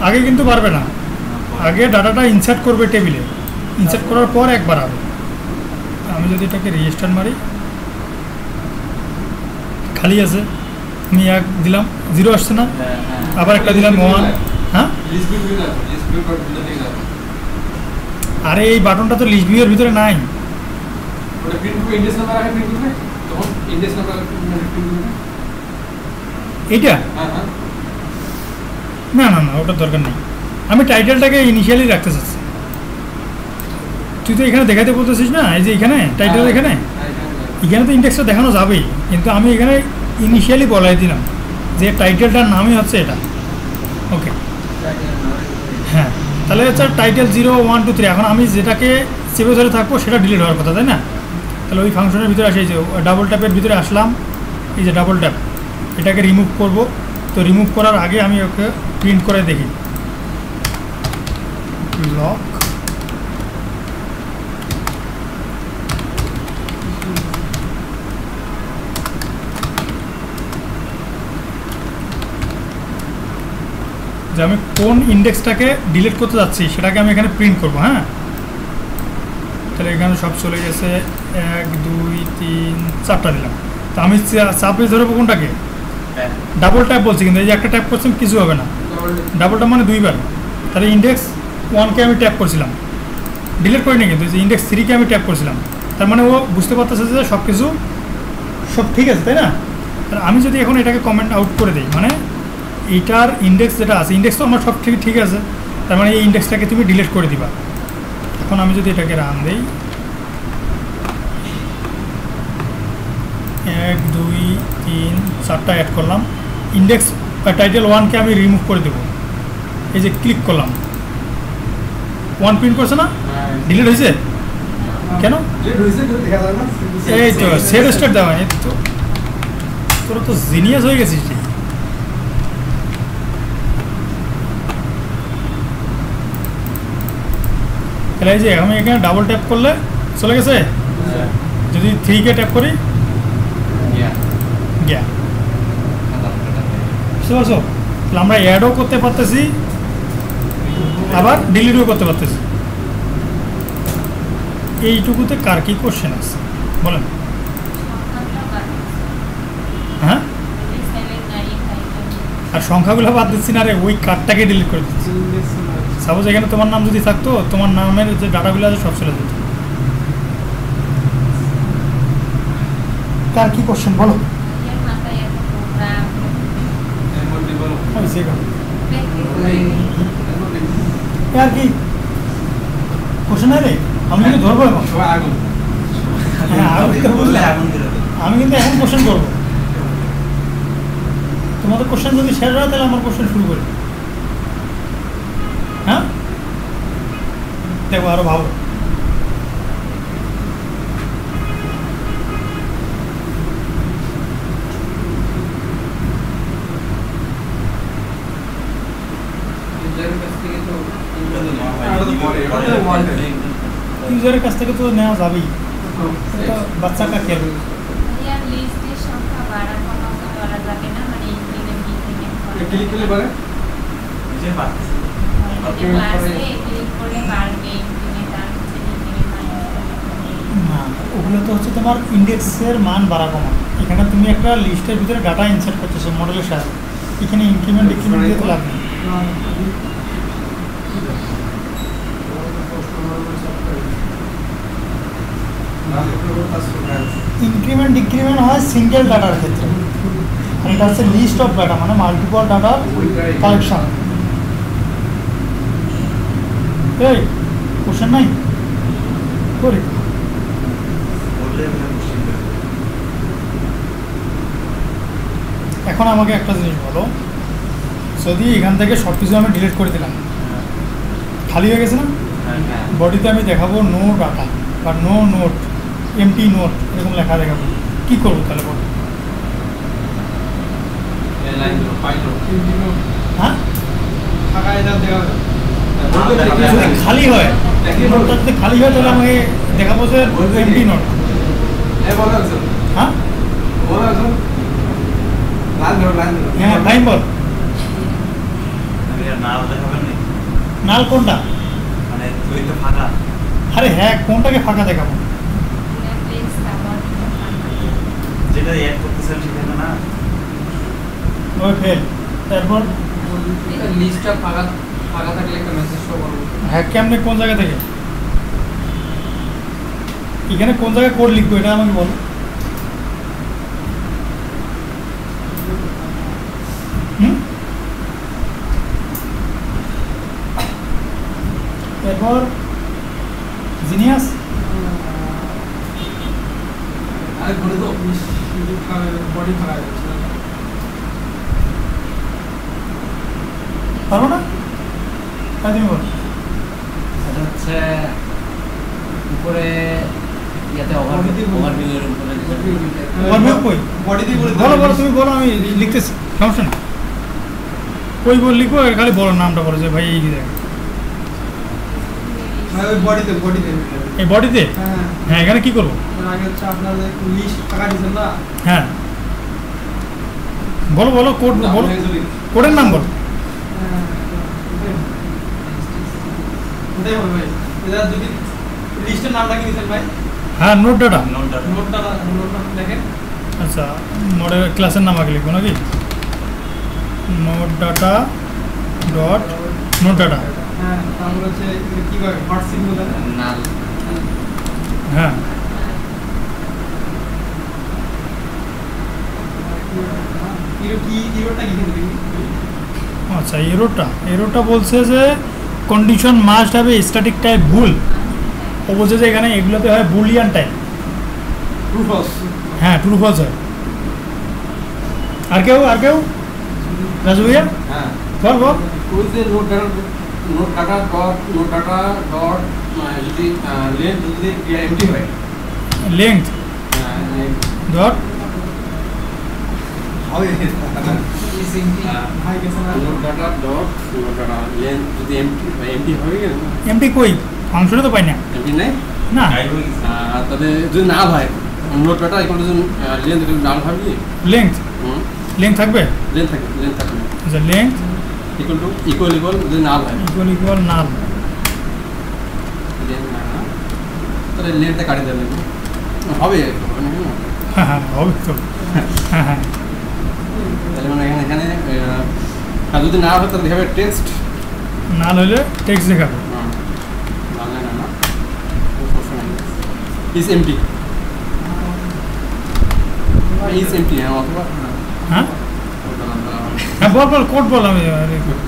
আগে কিন্তু বাড়বে না, আগে ডাটাটা ইনসার্ট করবে টেবিলে, ইনসার্ট করার পর 1 বাড়াবে। আমি যদি এটাকে রেজিস্টার মারি, খালি আছে, আমি 1 দিলাম, 0 আসছে না, আবার একটা দিলাম 1। হ্যাঁ, আরে এই বাটনটা তো লিস্ট ভিউয়ের ভিতরে নাই। এইটা না না না, ওটার দরকার নেই, আমি টাইটেলটাকে ইনিশিয়ালি রাখতে চাচ্ছি। তুই তো এখানে দেখাতে বলতেছিস না, এই যে এখানে টাইটেল, এখানে এখানে তো ইন্ডেক্সটা দেখানো যাবেই, কিন্তু আমি এখানে ইনিশিয়ালি বলাই দিলাম যে টাইটেলটার নামই হচ্ছে এটা। ওকে, হ্যাঁ, তাহলে হচ্ছে টাইটেল 0, 1, 2, 3। এখন আমি যেটাকে চেপে ধরে থাকবো সেটা ডিলিট হওয়ার কথা, তাই না? তাহলে ওই ফাংশনের ভিতরে আসে, এই যে ডাবল ট্যাপের ভিতরে আসলাম, এই যে ডাবল ট্যাপ, এটাকে রিমুভ করব। তো রিমুভ করার আগে আমি ওকে প্রিন্ট করে দেখি, লক যে আমি কোন ইন্ডেক্সটাকে ডিলিট করতে যাচ্ছি সেটাকে আমি এখানে প্রিন্ট করব। হ্যাঁ, তাহলে এখানে সব চলে গেছে, 1, 2, 3, 4টা দিলাম। তো আমি চাপে ধরবো কোনটাকে? ডাবল ট্যাপ বলছি, কিন্তু এই যে একটা ট্যাপ করছিলাম কিছু হবে না, ডাবল ট্যাপ মানে 2 বার। তাহলে ইন্ডেক্স 1কে আমি ট্যাপ করছিলাম, ডিলিট করিনি, কিন্তু যে ইন্ডেক্স 3কে আমি ট্যাপ করছিলাম, তার মানে ও বুঝতে পারতেছে যে সব কিছু সব ঠিক আছে, তাই না? আর আমি যদি এখন এটাকে কমেন্ট আউট করে দিই, মানে এইটার ইন্ডেক্স যেটা আছে, ইন্ডেক্স তো আমার সব ঠিক আছে, তার মানে এই ইন্ডেক্সটাকে তুমি ডিলিট করে দিবা। এখন আমি যদি এটাকে রান দিই, 1, 2, 3, 4টা অ্যাড করলাম, ইন্ডেক্স টাইটেল 1কে আমি রিমুভ করে দেবো। এই যে ক্লিক করলাম, 1 প্রিন্ট করছে না, ডিলিট হয়েছে কেন? এই তো সেট স্টেট দেওয়া, এই তো তোরা তো জিনিয়াস হয়ে গেছিস। তাহলে এই যে আমি এখানে ডাবল ট্যাপ করলে চলে গেছে, যদি 3কে ট্যাপ করি গিয়া, বুঝতে পারছো? তাহলে আমরা অ্যাডও করতে পারতেছি, আবার ডিলিটও করতে পারতেছি। এইটুকুতে কার কি কোশ্চেন আছে বলেন? হ্যাঁ, আর সংখ্যাগুলো বাদ দিচ্ছি না রে, ওই কার্ডটাকে ডিলিট করে দিচ্ছি। সাপোজ এখানে তোমার নাম যদি থাকতো, তোমার নামের যে ডাটাগুলো আছে সব চলে যেত। কার কি কোশ্চেন বলো? किसी का नहीं यार কি কোশ্চেন রে আমি কিন্তু ধরবো এখন সবাই আগুন হ্যাঁ আমি তো বললে আমি কিন্তু এখন কোশ্চেন করব তোমাদের কোশ্চেন যদি শেষ হয় তাহলে আমার কোশ্চেন শুরু করি হ্যাঁ দেখো আরো ভালো ইউজারের কাছ থেকে তো ইউজারের কাছ থেকে তো নেওয়া যাবেই এটা বাচ্চা কা খেল ইয়ার লিস্টের সংখ্যা বাড়া কমা তো করা যাবে না মানে ইনক্রিমেন্ট ডিক্রিমেন্ট ক্লিক করলে পারে ক্লাসে ক্লিক করে বাড়বে ইনক্রিমেন্ট আর হচ্ছে ডিক্রিমেন্ট না ওগুলো তো হচ্ছে তোমার ইন্ডেক্সের মান বাড়া কমা এখানে তুমি একটা লিস্টের ভিতরে ডাটা ইনসার্ট করতেছো মডেলের সাথে এখানে ইনক্রিমেন্ট ডিক্রিমেন্ট দিয়ে তো লাভ নেই ইনক্রিমেন্ট ডিক্রিমেন্ট হয় সিঙ্গেল ডাটার ক্ষেত্রে আর এটা হচ্ছে লিস্ট অফ ডাটা মানে মাল্টিপল ডাটার কালেকশন এই কোশ্চেন নাই করি এখন আমাকে একটা জিনিস বলো যদি এখান থেকে সব কিছু আমি ডিলিট করে দিলাম খালি হয়ে গেছে না বডিতে আমি দেখাবো নো ডাটা বা নো নোট এমটি নোট এরকম লেখা দেখাবো কী করবো তাহলে বলো হ্যাঁ যদি খালি হয় নোটটা যদি খালি হয় তাহলে আমাকে দেখাবো যে এমটি নোট হ্যাঁ হ্যাঁ ফাইন বল নাল কোনটা আরে হ্যাঁ কোনটাকে ফাঁকা দেখাবো প্লেস আবার যেটা অ্যাড করতেছেন সেখানে না ওই ফেল তারপর লিস্টটা ফাঁকা ফাঁকা থাকলে একটা মেসেজ শো করবে হ্যাঁ কেমনে কোন জায়গা থেকে এখানে কোন জায়গায় কোড লিখবো এটা আমাকে বলো এরপর জিনিয়াস আরে ঘুরে তো বডি ফাঁকা যাচ্ছে পারবো না তাই তুমি বলো এটা হচ্ছে উপরে ইয়াতে ওভারভিউ এর উপরে ওভারভিউ কই বডি দিয়ে ঘুরে বলো বলো তুমি বলো আমি লিখতেছি সমস্যা না কই বল লিখবো আর খালি বলো নামটা বলো যে ভাই এই কি জায়গা ওই বডিতে এই বডিতে হ্যাঁ হ্যাঁ এখানে কি করবো আগে হচ্ছে আপনাদের লিস্ট ফাঁকা দিয়েছেন না হ্যাঁ বলো বলো কোড বলো কোডের নাম বলো ওটাই হবে ভাই এটা যদি লিস্টের নামটা কি দিয়েছেন ভাই হ্যাঁ নোট ডাটা নোটটা নোটটা দেখেন আচ্ছা নোটের ক্লাসের নাম আগে লিখবো নাকি note data dot note data হ্যাঁ তারপর হচ্ছে কি ভাবে হট সিম্বল আছে নাল হ্যাঁ ইরোটা কি কিন্তু আচ্ছা এরোটা বলছে যে কন্ডিশন মাস্ট হবে স্ট্যাটিক টাইপ ভুল ও বলছে যে এখানে এগুলোতে হয় বুলিয়ান টাইপ ট্রু ফলস হ্যাঁ ট্রু ফলস হয় আর কেউ রাজু ভাইয়া হ্যাঁ বল বল ওই যে নোট ডাটা ডট যদি লেন্থ যদি এমটি হয় লেংথ ডট হবে হাই গেছে না নোট ডাটা লেন্থ যদি এমটি হবে এমটি কই ফাংশনে তো পাই না এমটি নাই না তাহলে যদি না হয় নোট ডাটা এখানে যদি লেন্থ যদি না হয় লেংথ থাকবে লেন্থ থাকবে আচ্ছা লেংথ ইকুয়াল যদি না হয় ইকুয়াল নাল তাহলে লেন্থটা কাটি দেবে হবে হ্যাঁ হ্যাঁ হবে তো হ্যাঁ হ্যাঁ তাহলে মানে এখানে আর যদি না হয় তাহলে দেখাবে টেক্সট নাল হলে টেক্সট দেখাবে না ইজ এমটি অথবা হ্যাঁ হ্যাঁ বল কোড বল আমি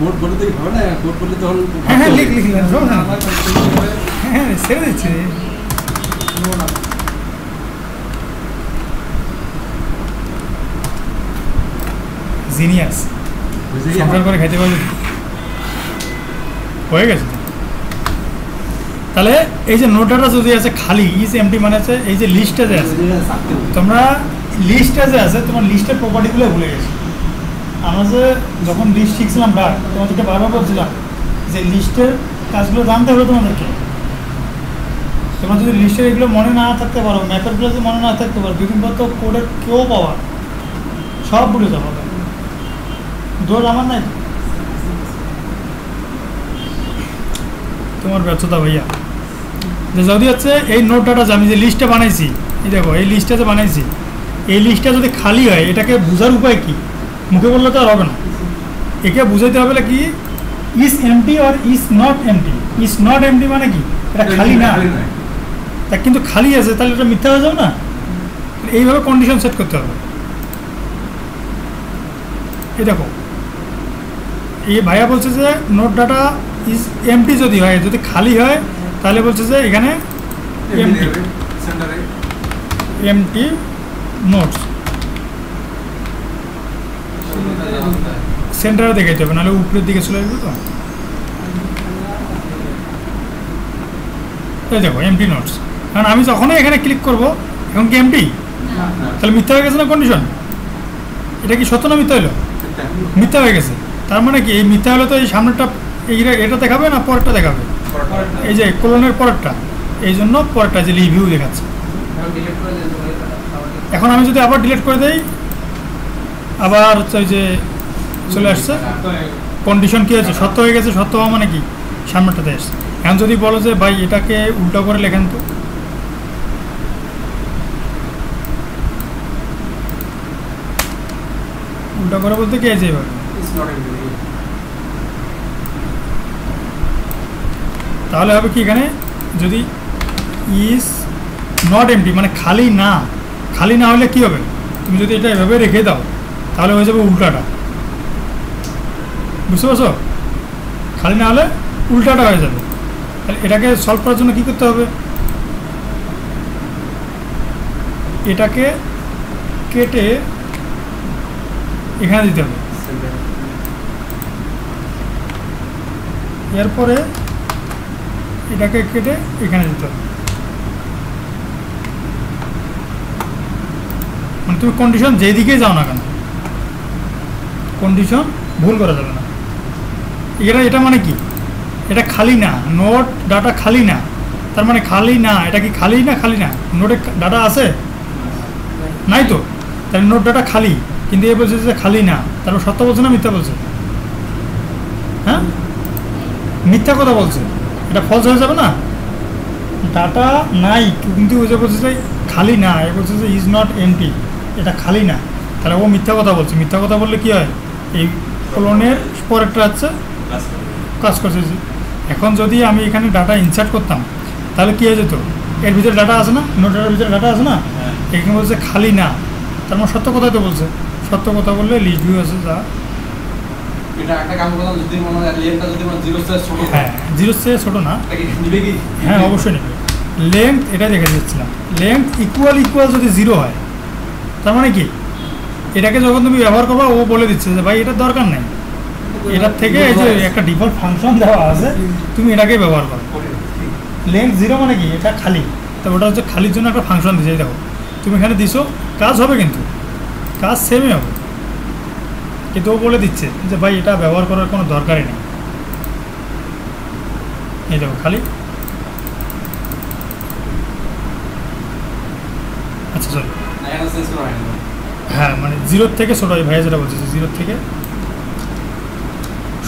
কোড বলে তো হবে না, কোড বললে তখন হ্যাঁ লিখ হ্যাঁ ছেড়ে দিচ্ছি জিনিয়াস সংসার করে খাইতে পারবি হয়ে গেছে। তাহলে এই যে নোটাটা যদি আছে খালি ইজ এমটি মানে আছে এই যে লিস্টটা যে আছে তোমরা লিস্টটা যে আছে তোমার লিস্টের প্রপার্টিগুলো ভুলে গেছো। আমরা যে যখন লিস্ট শিখছিলাম তোমাদেরকে বারবার বলছিলাম যে লিস্টের কাজগুলো জানতে হবে তোমাদেরকে। তোমরা যদি লিস্টের এগুলো মনে না থাকতে পারো, ম্যাপেরগুলো যদি মনে না থাকতে পারো, দুদিন পর তো কোডের কেউ পাওয়া সব ভুলে যাবো। দোষ আমার নাই, তোমার ব্যর্থতা ভাইয়া। যে যদি হচ্ছে এই নোটটা আমি যে লিস্টটা বানাইছি, এই দেখো এই লিস্টটা যে বানাইছি, এই লিস্টটা যদি খালি হয় এটাকে বোঝার উপায় কি? মুখে বললে তো আর হবে না, একে বুঝাইতে হবে কি ইজ এমটি আর is not empty. Is not empty মানে কি এটা খালি না, তা কিন্তু খালি আছে, তাহলে এটা মিথ্যা হয়ে যাবে না। এইভাবে কন্ডিশন সেট করতে হবে। এই দেখো এই ভাইয়া বলছে যে নোট ডাটা ইজ এমটি যদি হয়, যদি খালি হয় তাহলে বলছে যে এখানে এমটি এমটি নোটস সেন্টারে দেখাইতে হবে, নাহলে উপরের দিকে চলে আসবে। তো এই দেখো এমটি নোটস, কারণ আমি যখনই এখানে ক্লিক করবো এখন কি এমটি, তাহলে মিথ্যা হয়ে গেছে না কন্ডিশন? এটা কি সত্য না মিথ্যা হলো? মিথ্যা হয়ে গেছে। তার মানে কি এই মিথ্যা হলে তো এই সামনেরটা এটা দেখাবে না পরেরটা দেখাবে, এই যে কোলনের পরেরটা, এই জন্য পরেরটা যে রিভিউ দেখাচ্ছে। এখন আমি যদি আবার ডিলিট করে দেই, আবার হচ্ছে ওই যে চলে আসছে কন্ডিশন কী হয়েছে, সত্য হয়ে গেছে। সত্য হওয়া মানে কি সামনেটাতে আসছে। এখন যদি বলো যে ভাই এটাকে উল্টো করে লেখেন তো, উল্টো করে বলতে কি আছে এবার, তাহলে হবে কি এখানে যদি ইজ নট এমটি মানে খালি না, খালি না হলে কি হবে, তুমি যদি এটা এভাবে রেখে দাও তাহলে হয়ে যাবে উল্টাটা। বুঝতে পারছো? খালি না হলে উল্টাটা হয়ে যাবে। তাহলে এটাকে সলভ করার জন্য কী করতে হবে, এটাকে কেটে এখানে দিতে হবে, এরপরে এটাকে কেটে এখানে দিতে হবে। মানে তুমি কন্ডিশন যেদিকেই যাও না কেন, কন্ডিশন ভুল করা যাবে না। এটা মানে কি, এটা খালি না, নোট ডাটা খালি না, তার মানে খালি না। এটা কি খালি না? খালি না। নোটে ডাটা আছে নাই তো, তাহলে নোট ডাটা খালি, কিন্তু এ বলছে যে খালি না, তারপর সত্য বলছে না মিথ্যা বলছে? হ্যাঁ মিথ্যা কথা বলছে, এটা ফলস হয়ে যাবে না। ডাটা নাই কিন্তু ওই যে বলছে যে খালি না, এ বলছে যে ইজ নট এমটি, এটা খালি না, তাহলে ও মিথ্যা কথা বলছে। মিথ্যা কথা বললে কি হয়, এই কোলনের পরেরটা হচ্ছে কাজ করছে। এখন যদি আমি এখানে ডাটা ইনসার্ট করতাম তাহলে কী হয়ে যেত, এর ভিতরে ডাটা আছে না, নোটের ভিতরে ডাটা আছে না, এখানে বলছে খালি না, তার মানে সত্য কথাই তো বলছে। সত্য কথা বললে লিস্ট ভিউ আছে যা। হ্যাঁ জিরোর চেয়ে ছোটো না, হ্যাঁ অবশ্যই নেবে। লেন্থ এটা দেখে দিচ্ছিলাম, লেন্থ ইকুয়াল যদি 0 হয় তার মানে কি, এটাকে যখন তুমি ব্যবহার করবা ও বলে দিচ্ছে যে ভাই এটার দরকার নেই, এটার থেকে এই যে একটা ডিফল্ট ফাংশন দেওয়া আছে তুমি এটাকেই ব্যবহার করো। লেন্থ 0 মানে কি, এটা খালি, তো ওটা হচ্ছে খালির জন্য একটা ফাংশন দিয়েছে। দেখো তুমি এখানে দিছো, কাজ হবে কিন্তু কাজ সেমই হবে, কিন্তু ও বলে দিচ্ছে যে ভাই এটা ব্যবহার করার কোনো দরকারই নেই। এই দেখো খালি। আচ্ছা সরি, হ্যাঁ মানে 0 থেকে ছোটো, ভাইয়া যেটা বলছে 0 থেকে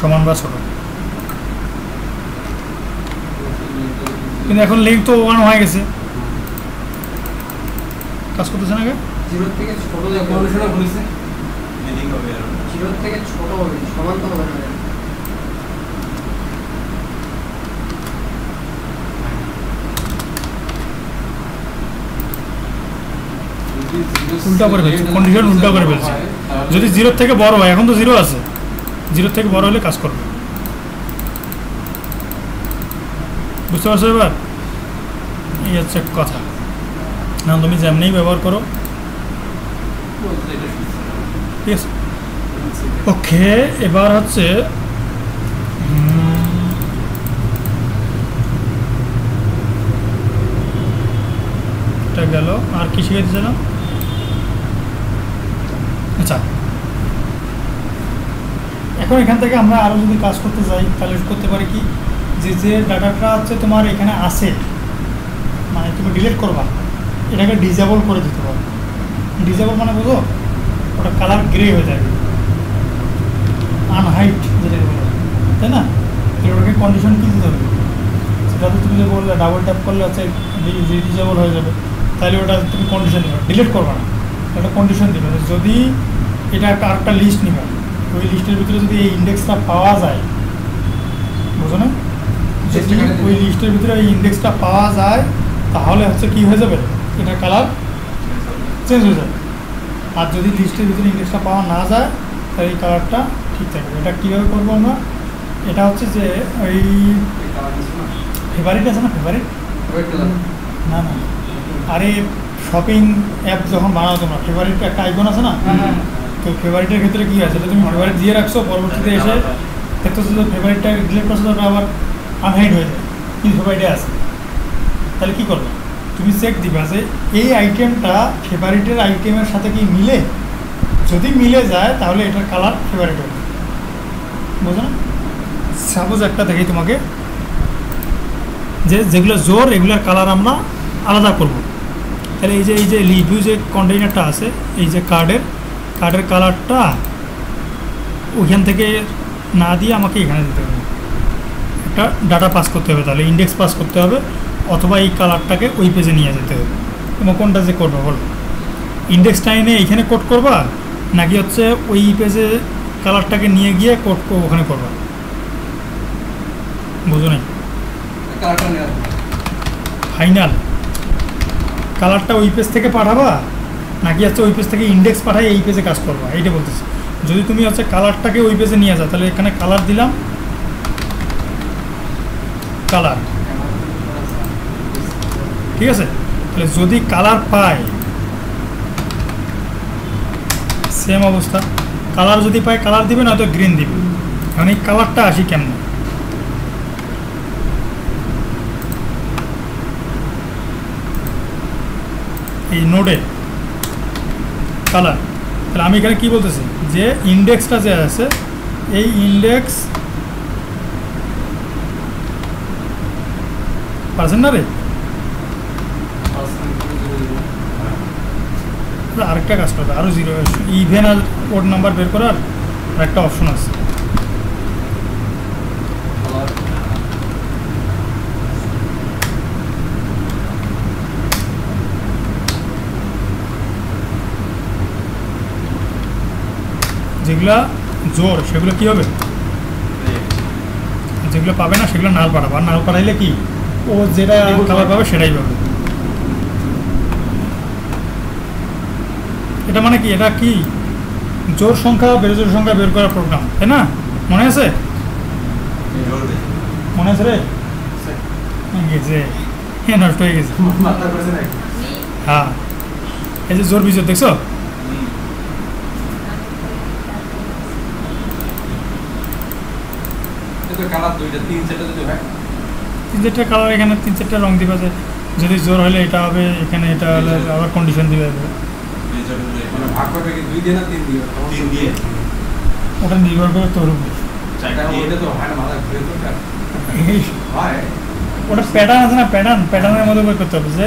সমান বা ছোটো, কিন্তু এখন লিঙ্ক তো 1 হয়ে গেছে, কাজ করতেছে না। 0 থেকে ছোট বলেছে, 0 থেকে ছোট হবে, সমান তো হবে না। উল্টা করে ফেলছে, কন্ডিশন উল্টা করে ফেলছে। যদি 0 থেকে বড় হয়, এখন তো 0 আছে, 0 থেকে বড় হলে কাজ করবে। বুঝতে পারছো এবার? এই হচ্ছে কথা। না তুমি যেমনি ব্যবহার করো, ঠিক আছে? ওকে, এবার হচ্ছে এটা গেল। আর কি শিখে দিয়েছিলাম? আচ্ছা, এখন এখান থেকে আমরা আরও যদি কাজ করতে যাই তাহলে করতে পারি কি, যে ডাটাটা হচ্ছে তোমার এখানে আছে, মানে তুমি ডিলিট করবা, এটাকে ডিসেবল করে দিতে পারো। ডিসেবল মানে বুঝো, ওটা কালার গ্রে হয়ে যাবে, আনহাইট যেটাকে বলে, তাই না? ওটাকে কন্ডিশন কী দিতে হবে? সেটাতে তুমি যে বললে ডাবল ট্যাপ করলে হচ্ছে ডিসেবল হয়ে যাবে, তাহলে ওটা তুমি কন্ডিশন দেবে, ডিলিট করবা না, একটা কন্ডিশন দেবে। যদি এটা আরেকটা লিস্ট নেবে, ওই লিস্টের ভিতরে যদি এই ইন্ডেক্সটা পাওয়া যায়, বুঝো না? যদি ওই লিস্টের ভিতরে এই ইন্ডেক্সটা পাওয়া যায় তাহলে হচ্ছে কী হয়ে যাবে, এটা কালার চেঞ্জ হয়ে যাবে। আর যদি লিস্টের ভিতরে ইন্ডেক্সটা পাওয়া না যায় তাহলে এই কালারটা ঠিক থাকবে। এটা কীভাবে করবো আমরা? এটা হচ্ছে যে ওই ফেভারিট আছে না, ফেভারিট না না, আরে শপিং অ্যাপ যখন বানাও তোমরা, ফেভারিট একটা আইকন আছে না, তো ফেভারিটের ক্ষেত্রে কী আছে, তুমি ফেভারিট দিয়ে রাখছো, পরবর্তীতে এসে দেখতেছো যে ফেভারিটটা ডিলিট করছো, ওটা আবার আনহাইড হয়ে যায়, কিন্তু ফেভারিটে আছে। তাহলে কী করবে? তুমি চেক দিবা যে এই আইটেমটা ফেভারিটের আইটেমের সাথে কি মিলে, যদি মিলে যায় তাহলে এটার কালার ফেভারিট হবে, বুঝো না? সাপোজ একটা দেখি তোমাকে, যেগুলো জোর এগুলোর কালার আমরা আলাদা করব। তাহলে এই যে রিভিউ যে কন্টেইনারটা আছে, এই যে কার্ডের কালারটা ওইখান থেকে না দিয়ে আমাকে এখানে দিতে হবে, একটা ডাটা পাস করতে হবে, তাহলে ইন্ডেক্স পাস করতে হবে, অথবা এই কালারটাকে ওই পেজে নিয়ে যেতে হবে। এবং কোনটা যে করবো বলো, ইন্ডেক্সটা এনে এইখানে কোড করবা, নাকি হচ্ছে ওই পেজে কালারটাকে নিয়ে গিয়ে কোড ওখানে করবা? বুঝো নাই? ফাইনাল কালারটা ওই পেজ থেকে পাঠাবা, নাকি হচ্ছে ওই পেজ থেকে ইন্ডেক্স পাঠাই এই পেজে কাজ করবা, এইটা বলতেছি। যদি তুমি হচ্ছে কালারটাকে ওই পেজে নিয়ে যাও, তাহলে এখানে কালার দিলাম, কালার, ঠিক আছে? তাহলে যদি কালার পায়, সেম অবস্থা, কালার যদি পায় কালার দিবে, নয়তো গ্রিন দিবে। এখন এই কালারটা আসি কেমন? এই নোডে কালার, তাহলে আমি এখানে কী বলতেছি যে ইন্ডেক্সটা যে আছে, এই ইন্ডেক্স পারছেন না রে? আরেকটা কাজ করতে, আরও 0 ইভেন আর ওড নাম্বার বের করার একটা অপশন আছে। যেগুলা জোর সেগুলো কী হবে, যেগুলো পাবে না সেগুলো নাল পাঠাবো। আর নাল পাঠাইলে কি, ও যেটা কালার পাবে সেটাই পাবে। এটা মানে কি, এটা কি জোর সংখ্যা বেরোজোর সংখ্যা বের করার প্রোগ্রাম, তাই না? মনে আছে? মনে আছে রে? গেছে, নষ্ট হয়ে গেছে। হ্যাঁ, এই যে জোর বিজোর দেখছো, তিন চারটা কালার, এখানে 3-4টা রং দিবে, যে যদি জোর হলে এটা হবে, এখানে এটা হলে আবার কন্ডিশন দিবে। ওটা নির্ভর করে তোর উপর, ওটা প্যাটার্ন আছে না, প্যাটার্নের মধ্যে বের করতে হবে যে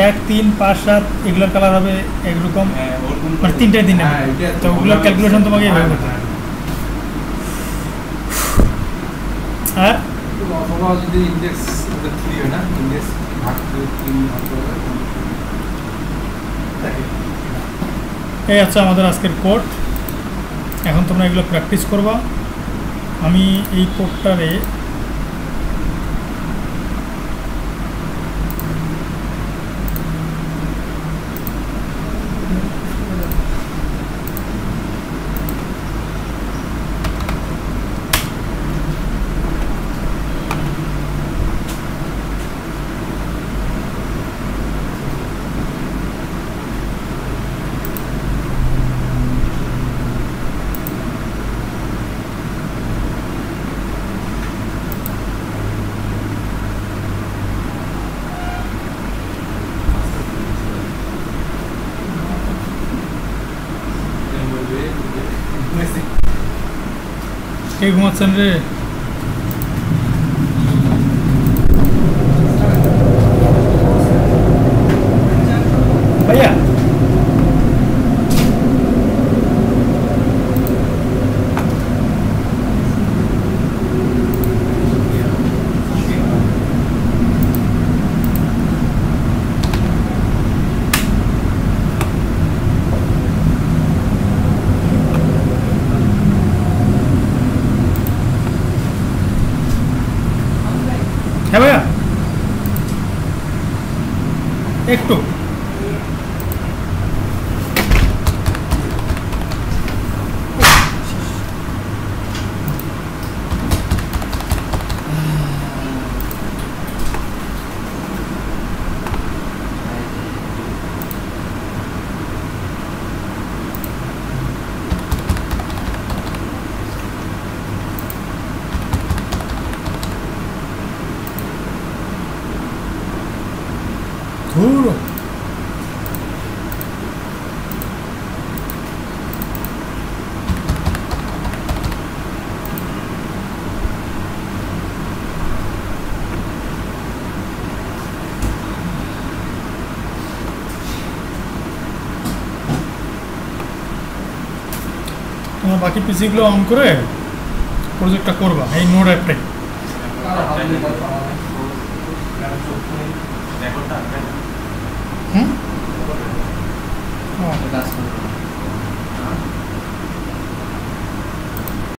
1, 3, 5, 7 এগুলোর কালার হবে একরকম, মানে 3টাই 3টা, তো ওগুলোর ক্যালকুলেশন তোমাকে এইভাবে করতে হবে। হ্যাঁ, যদি ইন্ডেক্স 3 হয় না, ইন্ডেক্স ভাগ 3 ভাগ করে এই হচ্ছে আমাদের আজকের কোড। এখন তোমরা এগুলো প্র্যাকটিস করবা। আমি এই কোডটারে কে ঘুমাচ্ছেন রে? ভাইয়া হ্যাঁ ভাইয়া একটু ধুর তোমার বাকি পিসিগুলো অন করে প্রজেক্টটা করবা এই নোড অ্যাপটাই। রেকর্ডটা হুম কাজ করবে